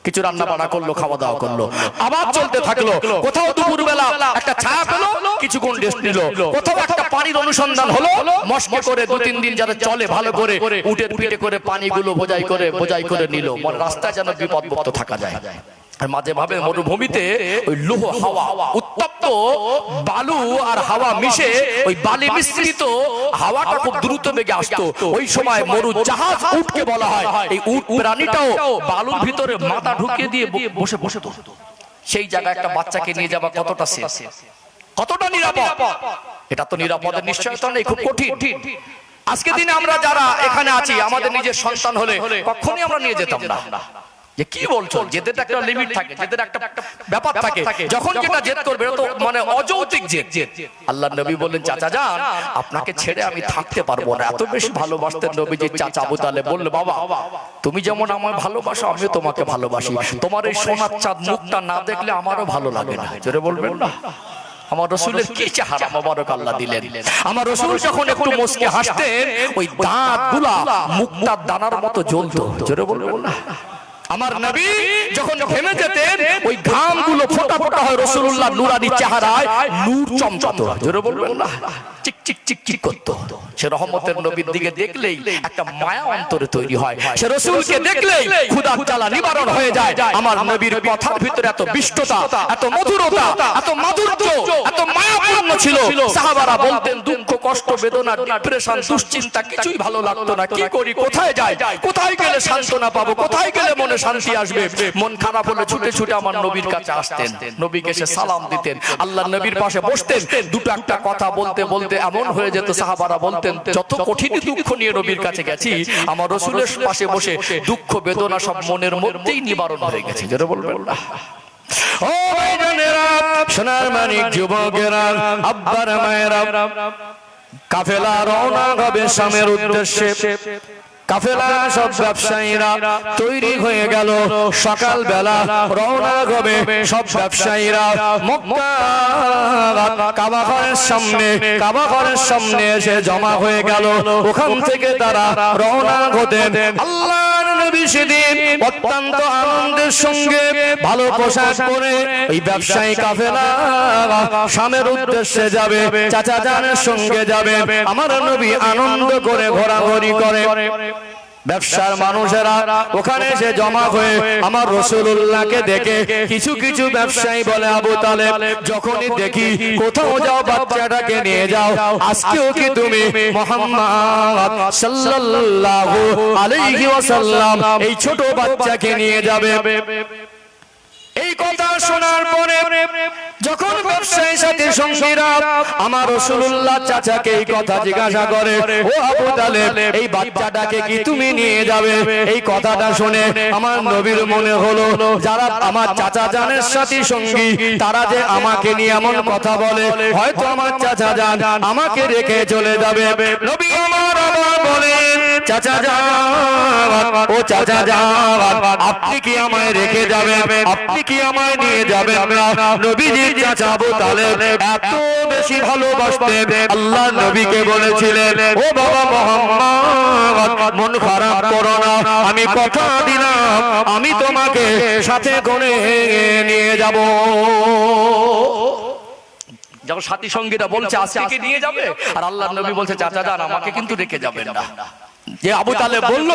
কিছু রান্না বান্না করলো, খাওয়া দাওয়া করলো, আবার চলতে থাকলো। কোথাও দুপুরবেলা একটা ছায়া পেলো, কিছুক্ষণ রেস্ট নিল। কোথাও একটা পানির অনুসন্ধান হলো, মশকে করে 2-3 দিন যাতে চলে ভালো করে, উটের পিঠে করে পানিগুলো বোঝাই করে নিল। রাস্তায় যেন বিপদমুক্ত থাকা যায়। আর মাঝে ভাবে মরুভূমিতে ওই লৌহ হাওয়া, উত্তপ্ত বালু আর হাওয়া মিশে, ওই বালি মিশ্রিত হাওয়াটা খুব দ্রুত বেগে আসতো। ওই সময় মরু জাহাজ উটকে বলা হয়। এই উট প্রাণীটাও বালুর ভিতরে মাথা ঢুকিয়ে দিয়ে বসে বসে তো সেই জায়গায় একটা বাচ্চাকে নিয়ে যাওয়া কতটা সেফ, কতটা নিরাপদ? এটা তো নিরাপদের নিশ্চয়তা নেই, খুব কঠিন। আজকে দিনে আমরা যারা এখানে আছি, আমাদের নিজের সন্তান হলে কখনোই আমরা নিয়ে যেতাম না। যে কি বলছো, যেদের একটা লিমিট থাকে, যেদের একটা ব্যাপার থাকে, যখন যেটা জেদ করবে তো মানে অযৌক্তিক জেদ। আল্লাহর নবী বললেন, চাচা যান, আপনাকে ছেড়ে আমি থাকতে পারবো না। এত বেশি ভালোবাসতেন নবীজি চাচা আবু তালেব। বললে, বাবা তুমি যেমন আমায় ভালোবাসো, আমিও তোমাকে ভালোবাসি। তোমার এই সোনার চাঁদ মুখটা না দেখলে আমারও ভালো লাগে না। জোরে বলবেন না? আমার রাসূলের কি চেহারা মোবারক আল্লাহ দিলেন। আমার রাসূল যখন একটু মুস্কে হাসতেন, ওই দাঁতগুলা মুক্তার দানার মতো জ্বলতো। জোরে বলবেন না? আমার নবী যখন ঘেমে যেতেন, ওই ঘামগুলো ফোঁটা ফোঁটা হয় রাসূলুল্লাহ নূরানী চেহারায়, নূর চমকাতো। জোরে বলবেন না? চিক চিক চিক চিক করতো। সে রহমতের নবীর দিকে দেখলেই একটা মায়া অন্তরে তৈরি হয়। সে রাসূলকে দেখলেই ক্ষুধার জ্বালা নিবারণ হয়ে যায়। আমার নবীর কথার ভিতরে এত বিষ্টতা, এত মধুরতা, এত মাধুর্য, এত মায়াপূর্ণ ছিল। সাহাবারা বলতেন, দুঃখ, কষ্ট, বেদনা, ডিপ্রেশন, দুশ্চিন্তা কিছুই ভালো লাগতো না। কি করি, কোথায় যাই, কোথায় গেলে সান্ত্বনা পাবো, কোথায় গেলে মনে শান্তি আসবে? মন খারাপ হলে ছুটে ছুটে আমার নবীর কাছে আসতেন, নবীকে সে সালাম দিতেন, আল্লাহর নবীর পাশে বসতেন। দুটো একটা কথা বলতে বলতে এমন হয়ে যেত, সাহাবারা বলতেন, যত কঠিন দুঃখ নিয়ে নবীর কাছে গেছি, আমার রাসূলের পাশে বসে দুঃখ বেদনা সব মনের মধ্যেই নিবারণ হয়ে গেছে। যারা বলবেন না, ও ভাইজানেরা, সোনার মানিক যুবকেরা, আব্বার মায়েরা, কাফেলা রওনা হবে শামের উদ্দেশ্যে। কাফেলা সব ব্যবসায়ীরা তৈরি হয়ে গেল। সকাল বেলা রওনা হবে সব ব্যবসায়ীরা মক্কা কাবা ঘরের সামনে এসে জমা হয়ে গেল। ওখান থেকে তারা রওনা হতেন। আল্লাহর নবী সেদিন অত্যন্ত আনন্দের সঙ্গে ভালো পোশাক পরে ওই ব্যবসায়ী কাফেলা শামের উদ্দেশ্যে যাবে, চাচা জানের সঙ্গে যাবে। আমার নবী আনন্দ করে ঘোরাঘুরি করে। ব্যবসার মানুষেরা ওখানে এসে জমা হয়ে আমার রাসূলুল্লাহকে দেখে কিছু কিছু ব্যবসায়ী বলে, আবু তালেব যখনই দেখি কোথাও যাও বাচ্চাটাকে নিয়ে যাও, আজকেও কি তুমি মুহাম্মদ সাল্লাল্লাহু আলাইহি ওয়াসাল্লাম এই ছোট বাচ্চাকে নিয়ে যাবে? এই কথা শোনার পরে যখন ব্যবসায়ীর সাথে সঙ্গীরা আমার রাসূলুল্লাহ চাচাকে এই কথা জিজ্ঞাসা করে, ও আবু তালেব এই বাচ্চাটাকে কি তুমি নিয়ে যাবে? এই কথাটা শুনে আমার নবীর মনে হলো, যারা আমার চাচা জানের সাথী সঙ্গী তারা যে আমাকে নিয়ে এমন কথা বলে, হয়তো আমার চাচা জান আমাকে রেখে চলে যাবে। নবী আমার আবার বলেন, চাচা জান, ও চাচা জান, আপনি কি আমায় রেখে যাবেন? আপনি কি আমায় নিয়ে যাবেন না? নবীজির চাচা আবু তালেব এত বেশি ভালোবাসতেন, আল্লাহ নবীকে বলেছিলেন, ও বাবা মুহাম্মদ মন খারাপ করো না, আমি কথা দিলাম আমি তোমাকে সাথে করে নিয়ে যাব। যখন সাথী সঙ্গীরা বলছে আজকে নিয়ে যাবে, আর আল্লাহ নবী বলছে চাচা জান আমাকে কিন্তু রেখে যাবেন না। যে আবু তালেব বলল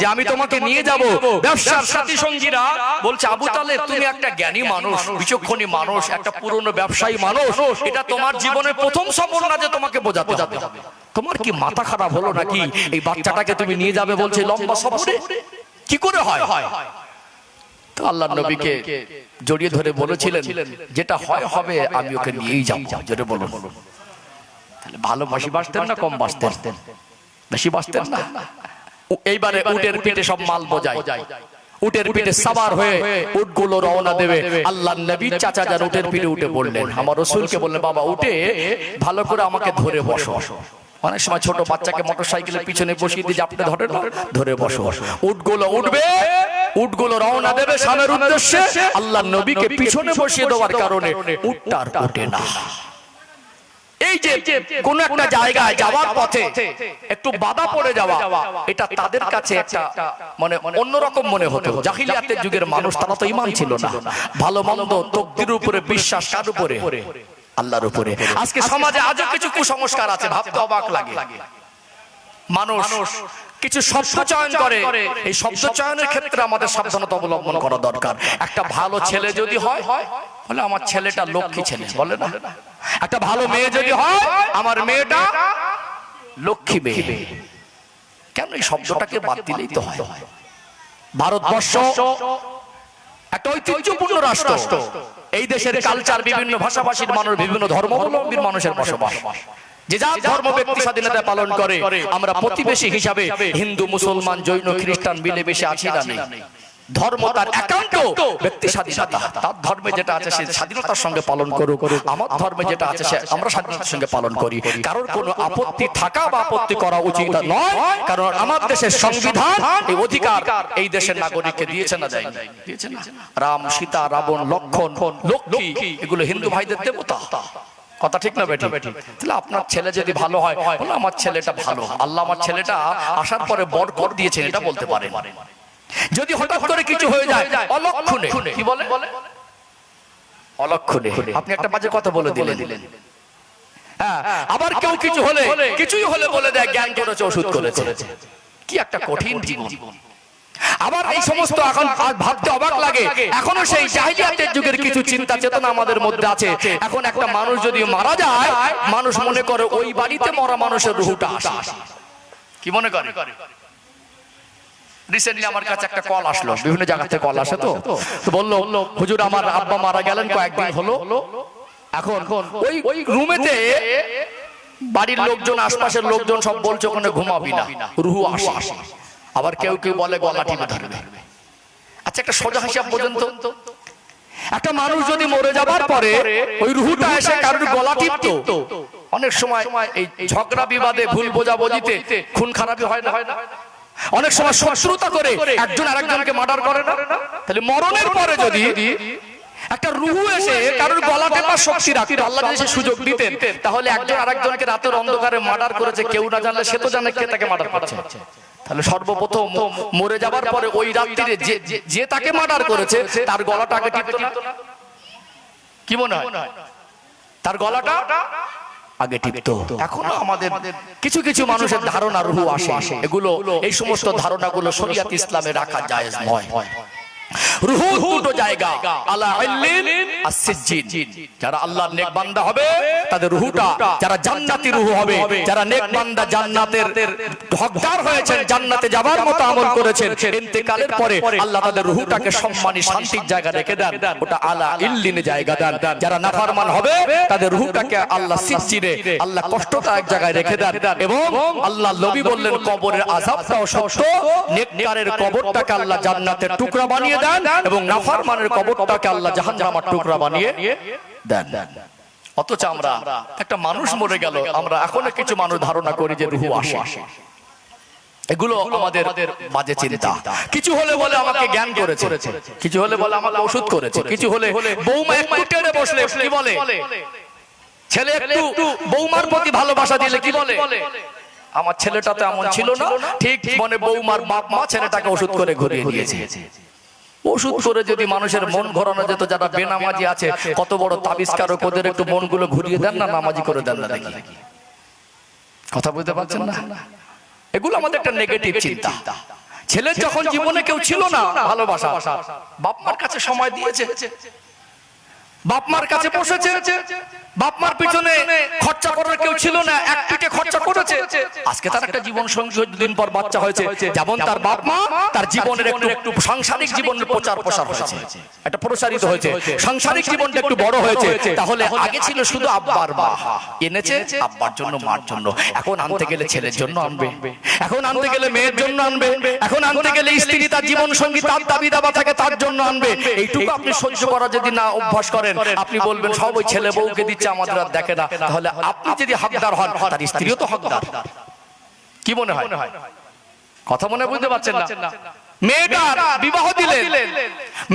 যে আমি তোমাকে নিয়ে যাব, ব্যবসার সাথী সঙ্গীরা বলছে, আবু তালেব তুমি একটা জ্ঞানী মানুষ, বিচক্ষণী মানুষ, একটা পুরনো ব্যবসায়ী মানুষ, এটা তোমার জীবনের প্রথম সফর না যে তোমাকে বোঝাতে হবে। তোমার কি মাথা খারাপ হলো নাকি? এই বাচ্চাটাকে তুমি নিয়ে যাবে বলছে লম্বা সফরে, কি করে হয়? তো আল্লাহ নবীকে জড়িয়ে ধরে বলেছিলেন, যেটা হয় হবে, আমি ওকে নিয়েই যাব। জোরে বলুন। তাহলে ভালো বাসতেন না কম বাসতেন? বেশি বাসতেন না। এইবারে উটের পিঠে সব মাল বোঝায়, উটের পিঠে সাবার হয়ে উটগুলো রওনা দেবে। আল্লাহর নবী চাচা যান উটের পিঠে উঠে বললেন, আমার রাসূলকে বললেন, বাবা উঠে ভালো করে আমাকে ধরে বসো। অনেক সময় ছোট বাচ্চাকে মোটরসাইকেলের পিছনে বসিয়ে দিয়ে আপনি ধরে ধরে বসো। উটগুলো উঠবে, উটগুলো রওনা দেবে শামের উদ্দেশ্যে। আল্লাহর নবীকে পিছনে বসিয়ে দেওয়ার কারণে উটটা আর ওঠে না। এই যে কোন একটা জায়গায় যাওয়ার পথে একটু বাধা পড়ে যাওয়া, এটা তাদের কাছে একটা মানে অন্যরকম মনে হতো। জাহিলিয়াতের যুগের মানুষ, তারা তো ঈমান ছিল না, ভালো মন্দ তকদিরের উপরে বিশ্বাস, কার উপরে? আল্লাহর উপরে। আজকে সমাজে আজও কিছু কুসংস্কার আছে, ভাবতে অবাক লাগে। মানুষ কিছু শব্দ চয়ন করে, এই শব্দ চয়নের ক্ষেত্রে আমাদের সাবধানতা অবলম্বন করা দরকার। একটা ভালো ছেলে যদি হয়, বলে আমার ছেলেটা লক্ষ্মী ছেলে, বলে না? একটা ভালো মেয়ে যদি হয়, আমার মেয়েটা লক্ষ্মী মেয়ে। কেন এই শব্দটাকে বাদ দিলেই তো হয়? ভারতবর্ষ একটা ঐতিহ্যপূর্ণ রাষ্ট্র। এই দেশের কালচার, বিভিন্ন ভাষাভাষীর মানুষ, বিভিন্ন ধর্মাবলম্বীর মানুষের বসবাস। যে যার ধর্ম ব্যক্তি স্বাধীনতা পালন করে। আমরা প্রতিবেশী হিসাবে হিন্দু, মুসলমান, জৈন, খ্রিস্টান মিলেমিশে আছি না নেই? ধর্ম তার একান্ত ব্যক্তি স্বাধীনতা, তার ধর্মে যেটা আছে সে স্বাধীনতার সঙ্গে পালন করুক, আমার ধর্মে যেটা আছে সে আমরা স্বাধীনতার সঙ্গে পালন করি। কারোর কোনো আপত্তি থাকা বা আপত্তি করা উচিত নয়, কারণ আমার দেশের সংবিধান এই অধিকার এই দেশের নাগরিককে দিয়েছে না দেয়নি? দিয়েছে না? রাম, সীতা, রাবণ, লক্ষণ, লক্ষ্মী এগুলো হিন্দু ভাইদের দেবতা। কথা ঠিক না বেটি? তাহলে আপনার ছেলে যদি ভালো হয়, বলে আমার ছেলেটা ভালো, আল্লাহ আমার ছেলেটা আসার পরে বরকত দিয়েছেন, এটা বলতে পারেন। যদি হঠাৎ করে কিছু হয়ে যায় অলক্ষণে, কি বলে? অলক্ষণে আপনি একটা বাজে কথা বলে দিলেন। হ্যাঁ, আবার কেউ কিছু হলে, কিছুই হলে বলে দেয় জ্ঞান করেছে, ওষুধ করেছে। কি একটা কঠিন জীবন। আবার এই সমস্ত এখন ভাবতে অবাক লাগে, এখনো সেই জাহিলিয়াতের যুগের কিছু চিন্তা চেতনা আমাদের মধ্যে আছে। এখন একটা মানুষ যদি মারা যায়, মানুষ মনে করে ওই বাড়িতে মরা মানুষের রুহটা আসে। কি মনে করে? রিসেন্টলি আমার কাছে একটা কল আসলো, বিভিন্ন জায়গা থেকে কল আসে, তো বললো হুজুর আমার আব্বা মারা গেলেন কয়েকদিন হলো, এখন ওই রুমেতে বাড়ির লোকজন, আশপাশের লোকজন সব বলছে ওখানে ঘুমাবি না, রুহু আসে। আবার কেউ কেউ বলে গলা টিপে ধরবে। আচ্ছা একটা সোজা হিসাব পর্যন্ত, একটা মানুষ যদি মরে যাবার পরে ওই রুহুটা এসে কারোর গলা টিপতো, অনেক সময় এই ঝগড়া বিবাদে, ভুল বোঝাবুঝিতে খুন খারাপি হয় না? অনেক সময় শত্রুতা করে একজন আরেকজনকে মার্ডার করে না? তাহলে মরণের পরে যদি একটা রুহু এসে কারোর গলা টেপার শক্তি রাখতো, আল্লাহ যদি সুযোগ দিতেন, তাহলে একজন আরেকজনকে রাতের অন্ধকারে মার্ডার করেছে, কেউ না জানলে সে তো জানে কে তাকে মার্ডার করছে। তাহলে সর্বপ্রথম মরে যাবার পরে ওই রাত্রিরে যে তাকে মার্ডার করেছে তার গলাটা আগে টিপতো না? কি মনে হয়? তার গলাটা আগে টিপতো। এখনো আমাদের কিছু কিছু মানুষের ধারণা রুহ আসে, এগুলো এই সমস্ত ধারণাগুলো শরিয়াত ইসলামে রাখা জায়েজ নয়। রুহ দুটো জায়গা, আলা ইল্লিন আস-সিজ্জিন। যারা আল্লাহর নেক বান্দা হবে তাদের রুহটা, যারা জান্নাতি রুহ হবে, যারা নেক বান্দা জান্নাতের হকদার হয়েছেন, জান্নাতে যাবার মতো আমল করেছেন, ইন্তেকালের পরে আল্লাহ তাদের রুহটাকে সম্মানী শান্তির জায়গা রেখে দেন, ওটা আলা ইল্লিনে জায়গা দেন। যারা নাফরমান হবে তাদের রুহটাকে আল্লাহ সিজ্জিনে, আল্লাহ কষ্টদায়ক জায়গায় রেখে দেন। এবং আল্লাহ নবী বললেন কবরের আযাবটাও সত্য, নেককারের কবরটাকে আল্লাহ জান্নাতের টুকরা বানিয়ে দেন এবং নাফরমানের কবরটাকে আল্লাহ জাহান্নামের টুকরা বানিয়ে দেন। অথচ আমরা একটা মানুষ মরে গেল, আমরা এখনো কিছু মানুষ ধারণা করি যে রুহ আসে। এগুলো আমাদের বাজে চিন্তা। কিছু হলে বলে আমাকে জ্ঞান করেছে, কিছু হলে বলে আমাকে ওষুধ করেছে, কিছু হলে বৌমা একটু টেনে বসলে কি বলে, ছেলে একটু বৌমার প্রতি ভালোবাসা দিলে কি বলে, আমার ছেলেটা তো এমন ছিল না, ঠিক মানে বৌমার বাপ মা ছেলেটাকে ওষুধ করে ঘুরিয়ে দিয়েছে। ওষুধ করে যদি মানুষের মন ঘোরানো যেত, যারা বেনামাজি আছে কত বড় তাবিজকারক, ওদের একটু মনগুলো ঘুরিয়ে দেন না, নামাজি করে দেন না। দেখি কথা বুঝতে পারছেন না? এগুলো আমাদের একটা নেগেটিভ চিন্তা। ছেলের যখন জীবনে কেউ ছিল না ভালোবাসা, বাপ মার কাছে সময় দিয়েছে, বাপ মার কাছে বসেছে, বাপ মার পিছনে খরচা করার কেউ ছিল না, এক পিঠে খরচা করেছে। আজকে তার একটা জীবন সঙ্গী, দুদিন পর বাচ্চা হয়েছে, যেমন তার বাপ মা তার জীবনের একটু সাংসারিক জীবনের প্রচার প্রসার হয়েছে, একটা প্রসারিত হয়েছে, সাংসারিক জীবনটা একটু বড় হয়েছে। তাহলে আগে ছিল শুধু আব্বার মা এনেছে, আব্বার জন্য মার জন্য, এখন আনতে গেলে ছেলের জন্য আনবে, এখন আনতে গেলে মেয়ের জন্য আনবে, এখন আনতে গেলে স্ত্রী তার জীবন সঙ্গী তার দাবি দাবা থাকে তার জন্য আনবে। এইটুকু আপনি সহ্য করা যদি না অভ্যাস করেন, আপনি বলবেন সব ওই ছেলে বউকে দিচ্ছে, আমাদের আর দেখে না। তাহলে আপনি যদি হকদার হন, তার স্ত্রীও তো হকদার। কি মনে হয়? কথা মনে বুঝতে পারছেন না? মেয়েটা বিবাহ দিলেন,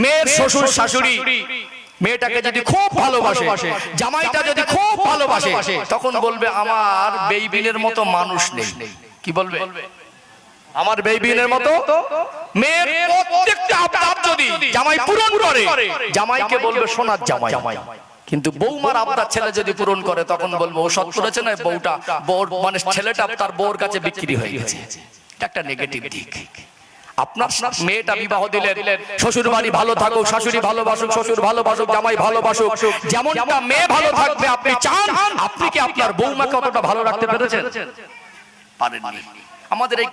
মেয়ের শ্বশুর শাশুড়ি মেয়েটাকে যদি খুব ভালোবাসে, জামাইটা যদি খুব ভালোবাসে, তখন বলবে আমার বেইবিনের মতো মানুষ নেই। কি বলবে? আমার বেইবিনের মতো। মেয়ের প্রত্যেকটা আবদার যদি জামাই পূরণ করে, জামাইকে বলবে সোনার জামাই। কিন্তু বৌমার আবদার ছেলে যদি পূরণ করে, তখন বলবো ও সৎ করেছে না, বউটা বউর মানে ছেলেটা তার বউর কাছে বিক্রি হয়ে গেছে। এটা একটা নেগেটিভ দিক। আপনার মেয়েটা বিবাহ দিলেন, শ্বশুর বাড়ি ভালো থাকুক, শাশুড়ি ভালোবাসুক, শ্বশুর ভালোবাসুক, জামাই ভালোবাসুক, যেমনটা মেয়ে ভালো থাকবে আপনি চান। আপনি কি আপনার বৌমাকে কতটা ভালো রাখতে পেরেছেন? পারেননি। আমাদের এই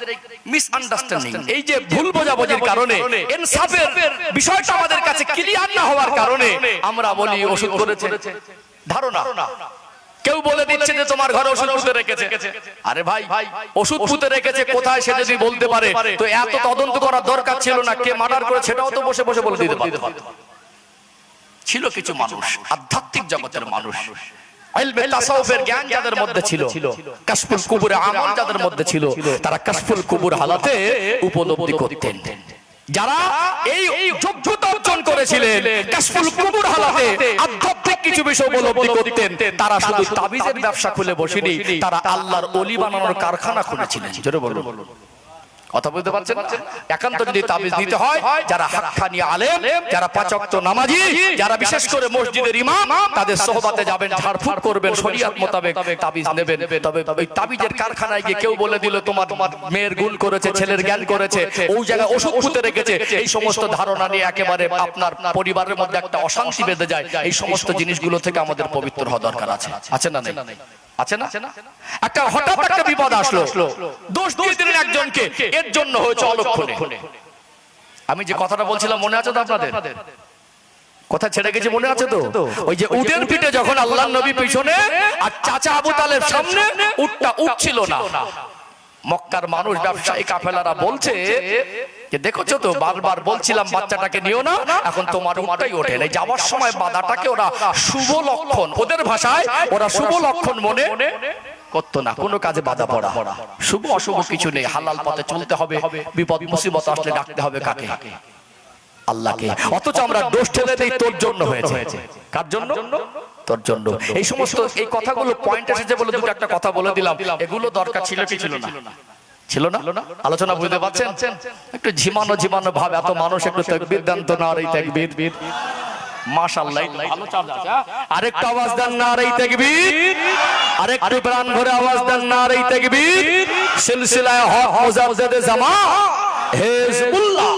মিসআন্ডারস্ট্যান্ডিং, এই যে ভুল বোঝাবুঝির কারণে, ইনসাফের বিষয়টা আমাদের কাছে ক্লিয়ার না হওয়ার কারণে আমরা বলি ওষুধ করেছে। ধারণা কেউ বলে দিচ্ছে যে তোমার ঘরে ওষুধ পুঁতে রেখেছে। আরে ভাই, ওষুধ পুঁতে রেখেছে কোথায় সে যদি বলতে পারে, তো এত তদন্ত করার দরকার ছিল না। কে মার্ডার করে সেটাও তো বসে বসে বলে দিতে পারত। ছিল কিছু মানুষ, আধ্যাত্মিক জগতের মানুষ, ইলমে তাসাউফের জ্ঞান যাদের মধ্যে ছিল, কাশফুল কুবুরে আমল যাদের মধ্যে ছিল, তারা কাশফুল কুবুর হালাতে উপলব্ধি করতেন। যারা এই যোগ্যতা অর্জন করেছিলেন কাশফুল কুবুর হালাতে আধ্যাত্মিক কিছু বিষয় উপলব্ধি করতেন, তারা শুধু তাবিজের ব্যবসা খুলে বসেনি, তারা আল্লাহর ওলি বানানোর কারখানা খুলেছিলেন। জোরে বলুন। কথা বুঝতে পারছেন? একান্ত যদি তাবিজ দিতে হয়, যারা হাক্কানি আলেম, যারা পাঁচ ওয়াক্ত নামাজি, যারা বিশেষ করে মসজিদের ইমাম, তাদের সোহবাতে যাবেন, ঝাড়ফুঁক করবেন, শরীয়ত মোতাবেক তাবিজ নেবেন। তবে ওই তাবিজের কারখানায় গিয়ে কেউ বলে দিল তোমার মেয়ের গুণ করেছে, ছেলের জ্ঞান করেছে, ওই জায়গায় ওষুধ পুঁতে রেখেছে, এই সমস্ত ধারণা নিয়ে একেবারে আপনার পরিবারের মধ্যে একটা অশান্তি বেঁধে যায়। এই সমস্ত জিনিসগুলো থেকে আমাদের পবিত্র হওয়া দরকার আছে। আছে না? নেই? আছে না? একটা হঠাৎ একটা বিপদ আসলো, দোষ দিয়ে দিলেন একজনকে, এর জন্য হয়েছে অলক্ষণে। আমি যে কথাটা বলছিলাম মনে আছে তো আপনাদের? কথা ছেড়ে গেছে মনে আছে তো? ওই যে উটের পিঠে যখন আল্লাহর নবী পিছনে আর চাচা আবু তালেব সামনে, উটটা উঠছিল না। মক্কার মানুষ, ব্যবসায়ী কাফেলারা বলছে যে দেখছো তো, বারবার বলছিলাম বাচ্চাটাকে নিও না, এখন তোমার উটটাই ওঠে না। যাওয়ার সময় বাধাটাকে ওরা শুভ লক্ষণ, ওদের ভাষায় ওরা শুভ লক্ষণ মনে করতো না। কোনো কাজে বাধা পড়া, শুভ অশুভ কিছু নেই, হালাল পথে চলতে হবে। বিপদ মুসিবত আসলে ডাকতে হবে কাকে? আল্লাহকে। অথচ আমরা দোষ ঠেলে দেই তোর জন্য হয়েছে। কার জন্য? তোর জন্য। এই সমস্ত এই কথাগুলো পয়েন্ট এসেছে বলে দুটো একটা কথা বলে দিলাম। এগুলো দরকার ছিল কি ছিল না? ছিল না? আলোচনা বুঝতে পারছেন? একটু ঝিমানো ঝিমানো ভাব, এত মানুষ একটু তাকবীর দেন তো না। আর এই তাকবীর মাশাআল্লাহ, ভালো চার্জ আছে। আরেকটা আওয়াজ দেন নারে তাকবীর, আরেকটু প্রাণ ভরে আওয়াজ দেন নারে তাকবীর। সিলসিলায়ে হক মুজাদ্দিদে জামান হিজবুল্লাহ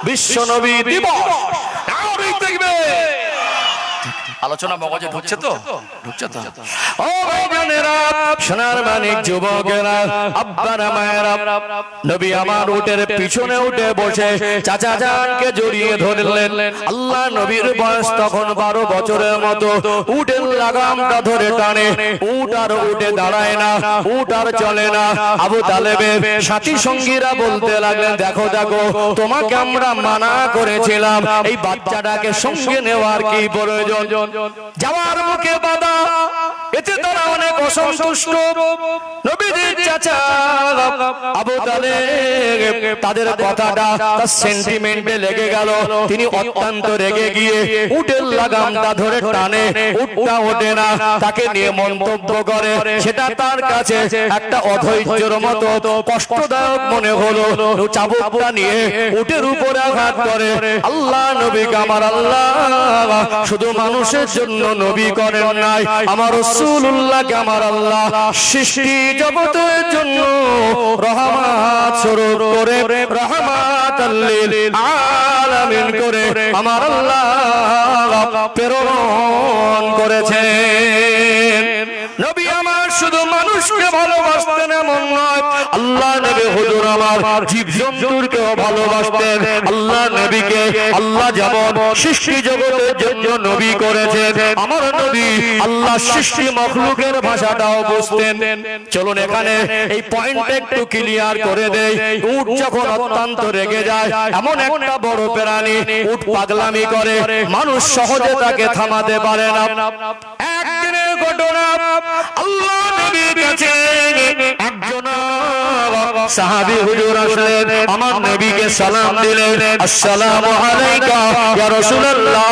বিশ্ব নবী দিবস, নারে তাকবীর। আলোচনা মগজে ঢুকছে তো? ঢুকছে তো? ও ভাইজানেরা, সোনার মানিক যুবকেরা, আব্বারা মায়েরা, নবী আমার উটের পিছনে উঠে বসে চাচা জানকে জড়িয়ে ধরলেন। আল্লাহ নবীর বয়স তখন 12 বছরের মতো। উটের লাগামটা ধরে টানে, উট আর উঠে দাঁড়ায় না, উট আর চলে না। আবু তালেবের সাথী সঙ্গীরা বলতে লাগলেন, দেখো দেখো, তোমাকে আমরা মানা করেছিলাম, এই বাচ্চাটাকে সঙ্গে নেওয়ার কি প্রয়োজন? যাওয়ার মুখে বাধা, এতে তারা অনেক অসন্তুষ্ট। নবীজির চাচা আবু তালেব তাদের কথাটা তার সেন্টিমেন্টে লেগে গেল। তিনি অত্যন্ত রেগে গিয়ে উটের লাগামটা ধরে টানে, উটটা ওঠে না। তাকে নিয়ে মন্তব্য করে, সেটা তার কাছে একটা অধৈর্যের মতো কষ্টদায়ক মনে হলো। চাবুকটা নিয়ে উটের উপরে আঘাত করে। আল্লাহ নবী আমার আল্লাহ শুধু মানুষের জন্য নবী করেন নাই, আমার রাসূলুল্লাহকে আমার আল্লাহ সৃষ্টি জগতের জন্য রহমত স্বরূপ করে, রহমাতাল লিল আলামিন করে আমার আল্লাহ প্রেরণ করেছেন। নবী আমার শুধু মানুষকে ভালোবাসতেন এমন নয়, আল্লাহ নবী হুজুর আমার জীবজন্তুকেও ভালোবাসতেন। আল্লাহ নবীকে আল্লাহ যেমন সৃষ্টি জগতের জন্য নবী করেছেন, আমার নবী আল্লাহ সৃষ্টি মাখলুকের ভাষাটাও বুঝতেন। চলুন এখানে এই পয়েন্টটা একটু ক্লিয়ার করে দেই। উট যখন অত্যন্ত রেগে যায়, এমন একটা বড় প্রাণী, উট পাগলামি করে, মানুষ সহজে তাকে থামাতে পারে না। একদিনের ঘটনা, আল্লাহ নবীর কাছে একজন সাহাবী হুজুর আসলেন, আমার নবীকে সালাম দিলেন, আসসালামু আলাইকা ইয়া রাসূলুল্লাহ,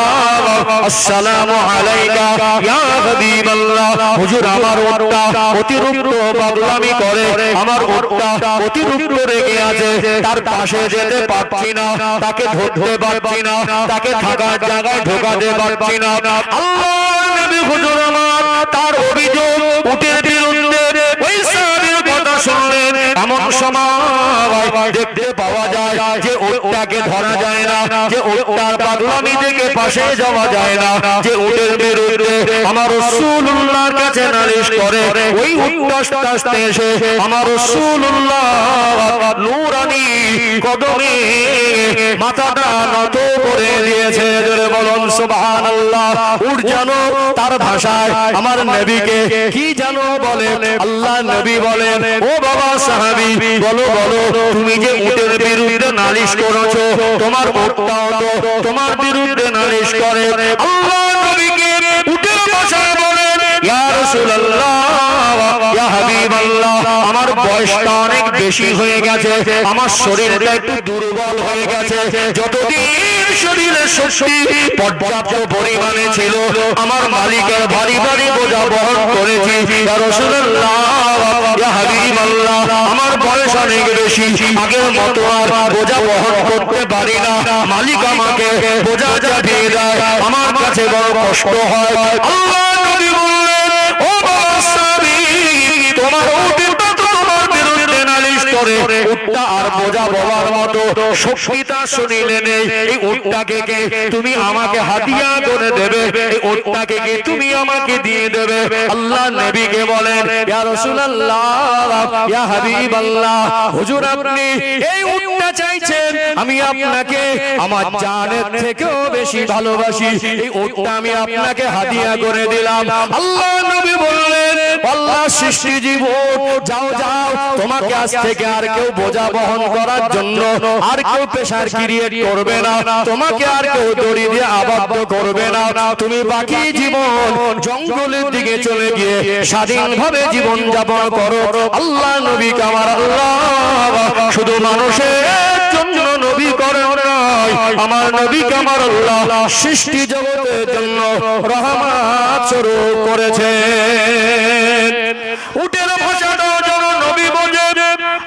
আসসালামু আলাইকা ইয়া হাবিবাল্লাহ। হুজুর আমার উটটা অতিরিক্ত পাগলামি করে, আমার উটটা অতিরিক্ত রেগে আছে, তার পাশে যেতে পারছি না, তাকে ধরতে পারছি না, তাকে থাকার জায়গায় ঢোকাতে পারছি না। আল্লাহ নবী হুজুর আমার তার অভিযোগ উটের বিরুদ্ধে ওই সাহাবীর কথা শুনলেন। এমন সময় দেখতে পাওয়া যায় যে উটটাকে ধরা যায় না, যে উটটার পাগলামি থেকে পাশে যাওয়া যায় না, যে উটের বিরুদ্ধে আমার রাসূলুল্লাহর কাছে নালিশ করে। ওই উটটা আস্তে আস্তে এসে আমার রাসূলুল্লাহ নূরানি কদমে মাথাটা নত করে দিয়েছে। জোরে বলুন সুবহানাল্লাহ। উট জানো তার ভাষায় আমার নবীকে কি জানো বলে? আল্লাহ নবী বলেন, ও বাবা সাহাবী, বলো বলো, তুমি যে উটের বিরুদ্ধে নালিশ করেছো, তোমার উটটাও তো তোমার বিরুদ্ধে নালিশ করে। আল্লাহ নবীকে উটের ভাষায় বলেন, ইয়া রাসূলুল্লাহ, ইয়া হাবিবাল্লাহ, আমার বয়সটা অনেক বেশি হয়ে গেছে, আমার শরীরটা একটু দুর্বল হয়ে গেছে। যতদিন শরীরে শক্তি পর্যাপ্ত পরিমাণে ছিল, আমার মালিকের ভারী ভারী বোঝা বহন করেছি। ইয়া রাসূলুল্লাহ, ইয়া হাবিবাল্লাহ, আমার বয়স অনেক বেশি, আগের মতো আর বোঝা বহন করতে পারি না। মালিক আমাকে বোঝা চাপিয়ে দেয়, আমার কাছে বড় কষ্ট হয়। আল্লাহ নবী বললেন, ও বাবা সাহাবী, তোমার উটটা তো তোমার বিরুদ্ধে নালিশ করে, উটটা আর বোঝা বলার মতো শক্তিটা শরীরে নেই। এই উটটাকে কে তুমি আমাকে হাদিয়া করে দেবে, এই উটটাকে কে তুমি আমাকে দিয়ে দেবে। আল্লাহ নবীকে বলেন, ইয়া রাসূলুল্লাহ, ইয়া হাবিবাল্লাহ, হুজুর আপনি এই উটটা চাইছেন, আমি আপনাকে আমার জানের থেকেও বেশি ভালোবাসি, এই উটটা আমি আপনাকে হাদিয়া করে দিলাম। আল্লাহ নবী বললেন, আল্লাহ সৃষ্টি জীব, যাও যাও, তোমাকে আজ থেকে আর কেউ বোঝা বহন করার জন্য আর কেউ প্রেসার ক্রিয়েট করবে না, তোমাকে আর কেউ দড়ি দিয়ে আবদ্ধ করবে না। তুমি বাকি জীবন জঙ্গলের দিকে চলে গিয়ে স্বাধীনভাবে জীবন যাপন করো। আল্লাহ নবী আমার আল্লাহ শুধু মানুষের জন্য নবী করেন নয়, আমার নবী আমার আল্লাহ সৃষ্টি জগতের জন্য রহমত স্বরূপ করেছেন। উটের ভাষাটা যেন নবী বোঝে।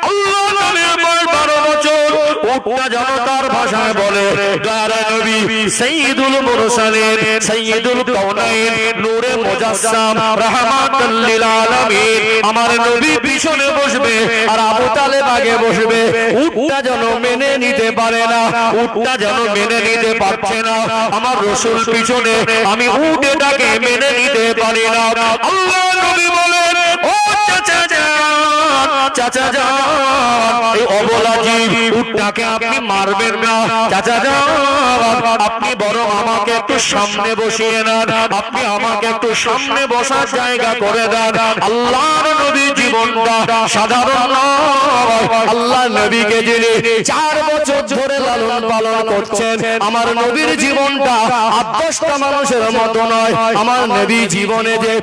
আল্লাহ নবীর বয়স 12 বছর, উটটা জনতার ভাষায় বলে দয়ার নবী সাইয়্যিদুল মুরসালিন সাইয়্যিদুল কাউনাইন নূরে মুজাসসাম রাহমাতুল লিল আলামিন আমার নবী পিছনে বসবে আর আবু তালেব আগে বসবে উটটা যেন মেনে নিতে পারে না উটটা যেন মেনে নিতে পারছে না আমার রাসূল পিছনে আমি উটটাকে মেনে নিতে পারি না আল্লাহ নবী বলেন ও চাচা যান চাচা যান এই অবলা জীব উটটাকে আপনি মারবেন না চাচা যান আপনি বরং আমাকে একটু সামনে বসিয়ে নেন আপনি আমাকে একটু সামনে বসার জায়গা করে দেন আল্লাহর নবী জীবনটা সাধারণ নয় আল্লাহ নবীকে যিনি 4 বছর ধরে লালন পালন করছেন আমার নবীর জীবনটা আদর্শটা মানুষের মতো নয় আমার নবী জীবনে যে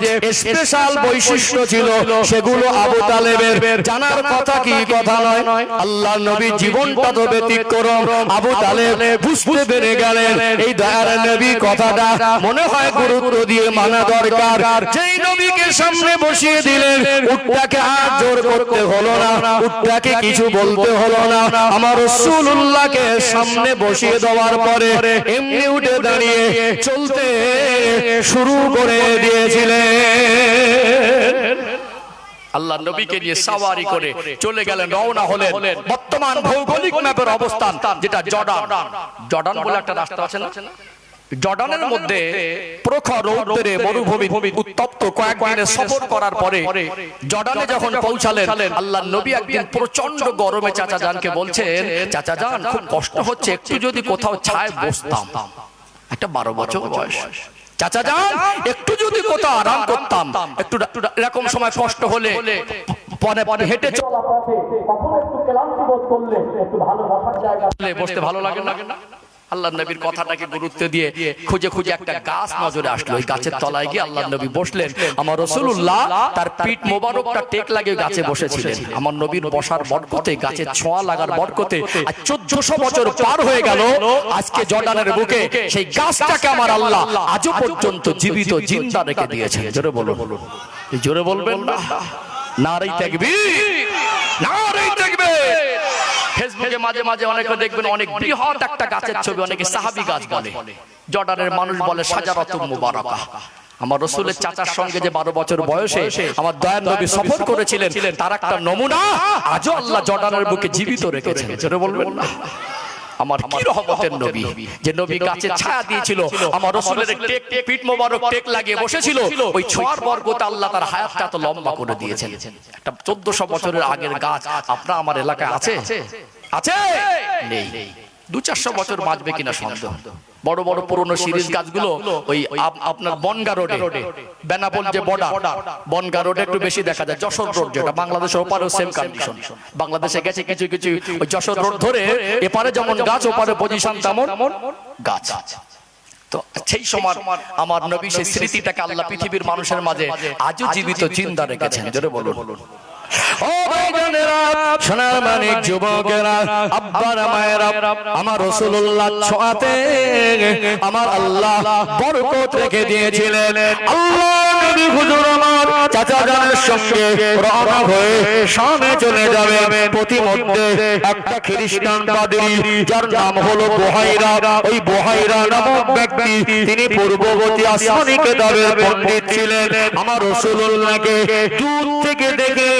স্পেশাল বৈশিষ্ট্য ছিল সেগুলো আবু তালেবের জানার কথা কি কথা নয় আল্লাহ নবী জীবনটা তো ব্যতিক্রম আবু তালেব বুঝতে পেরে গেলেন এই দয়ার নবী কথাটা মনে হয় গুরুত্ব দিয়ে মানা দরকার যেই নবীকে সামনে বসিয়ে দিলেন উটটাকে আর জোর করতে হলো না উটটাকে কিছু বলতে হলো না আমার রাসূলুল্লাহকে সামনে বসিয়ে দেওয়ার পরে এমনি উঠে দাঁড়িয়ে চলতে শুরু করে দিয়েছিলেন আল্লাহ নবীকে নিয়ে সাওয়ারি করে চলে গেলেন রওনা হলেন বর্তমান ভৌগোলিক ম্যাপের অবস্থান যেটা জর্ডান বলে একটা রাস্তা আছে না জর্ডানের মধ্যে প্রখর রৌদ্রে মরুভূমি উত্তপ্ত কয়েকদিনের সফর করার পরে জর্ডানে যখন পৌঁছালেন আল্লাহর নবী একদিন প্রচন্ড গরমে চাচা জানকে বলছেন চাচা জান খুব কষ্ট হচ্ছে একটু যদি কোথাও ছায় বসতাম একটা 12 বছর বয়স চাচা যান একটু যদি কোথাও আরাম করতাম একটু এরকম সময় কষ্ট হলে পরে হেঁটে চলা পথে কখন একটু ক্লান্তি বোধ করলে একটু ভালো বসার জায়গা বসতে ভালো লাগে না আল্লাহর নবীর কথাটাকে গুরুত্ব দিয়ে খুঁজে খুঁজে একটা গাছ নজরে আসলো ওই গাছের তলায় গিয়ে আল্লাহর নবী বসলেন আমার রাসূলুল্লাহ তার পিঠ মোবারকটা টেক লাগিয়ে গাছে বসেছিলেন আমার নবীর বসার বরকতে গাছের ছোঁয়া লাগার বরকতে আর 1400 বছর পার হয়ে গেল আজকে জর্ডানের বুকে সেই গাছটাকে আমার আল্লাহ আজও পর্যন্ত জীবিত জিন্দা রেখে দিয়েছেন জোরে বলবেন না নারে তাকবীর নারে তাকবীর ফেসবুকে মাঝে মাঝে অনেকে দেখবেন অনেক বৃহৎ একটা গাছের ছবি অনেকে সাহাবী গাছ বলে জর্ডানের মানুষ বলে শাজারাতুম মুবারাকা আমার রাসূলের চাচার সঙ্গে যে 12 বছর বয়সে আমার দয়ার নবী সফর করেছিলেন তার একটা নমুনা আজও আল্লাহ জর্ডানের বুকে জীবিত রেখেছেন জোরে বলবেন না আমার কি রহমতের নবী যে নবী গাছে ছায়া দিয়েছিল আমার রাসূলের পিঠ মোবারক টেক লাগিয়ে বসেছিল ওই ছোঁয়ার বরকতে আল্লাহ তার হায়াতটা তো লম্বা করে দিয়েছেন একটা 1400 বছরের আগের গাছ আপনার আমার এলাকায় আছে আছে নেই 200-400 বছর বাঁচবে কিনা সন্দেহ বড় বড় পুরনো সিরিজ গাছগুলো ওই আপনার বনগা রোডে বেনাপোল যে বর্ডার বনগা রোডে একটু বেশি দেখা যায় যশোর রোড যেটা বাংলাদেশের ওপারেও সেম কন্ডিশন বাংলাদেশে গেছে কিছু কিছু ওই যশোর রোড ধরে এপারে যেমন গাছ ওপারে পজিশন তেমন গাছ তো সেই সময় আমার নবী সেই স্মৃতিটাকে আল্লাহ পৃথিবীর মানুষের মাঝে আজও জীবিত জিন্দা রেখেছেন জোরে বলুন ও ভাইজানেরা সোনার মানিক যুবকেরা আব্বারা মায়েরা আমার রাসূলুল্লাহ ছোঁয়াতে আমার আল্লাহ বরকত রেখে দিয়েছিলেন আল্লাহ নবী হুজুর আমার চাচা জানের সঙ্গে রওনা হয়ে শামে চলে যাবে প্রতিমধ্যে একটা খ্রিস্টান পাদ্রী যার নাম হলো বুহাইরা ওই বুহাইরা নামক ব্যক্তি তিনি পূর্ববর্তী আসমানি কিতাবের পণ্ডিত ছিলেন আমার রাসূলুল্লাহকে দূর থেকে দেখে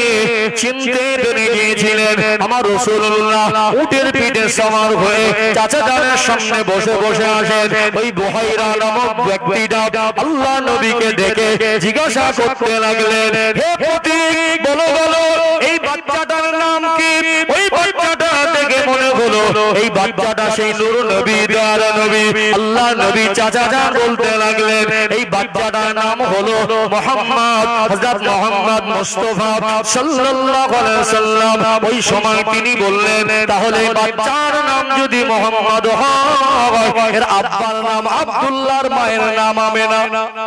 চিনতে পেরে গিয়েছিলেন আমার রাসূলুল্লাহ উটের পিঠে সওয়ার হয়ে চাচা জানের সামনে বসে বসে আসেন ওই বুহাইরা নামক ব্যক্তিটা আল্লাহ নবীকে দেখে জিজ্ঞাসা করতে লাগলেন হে পথিক বলো বলো এই বাচ্চাটার নাম কি ওই বাচ্চাটা দেখে মনে হলো এই বাচ্চাটা সেই নূর নবী দয়ার নবী আল্লাহ নবী চাচা জান বলতে লাগলেন এই বাচ্চাটার নাম হলো মুহাম্মদ হযরত মুহাম্মদ মুস্তাফা সাল্লাল্লাহু আলাইহি ওয়াসাল্লাম ওই সময় তিনি বললেন তাহলে বাচ্চার নাম যদি মুহাম্মদ হয় এর আব্বার নাম আব্দুল্লাহর মায়ের নাম আমেনা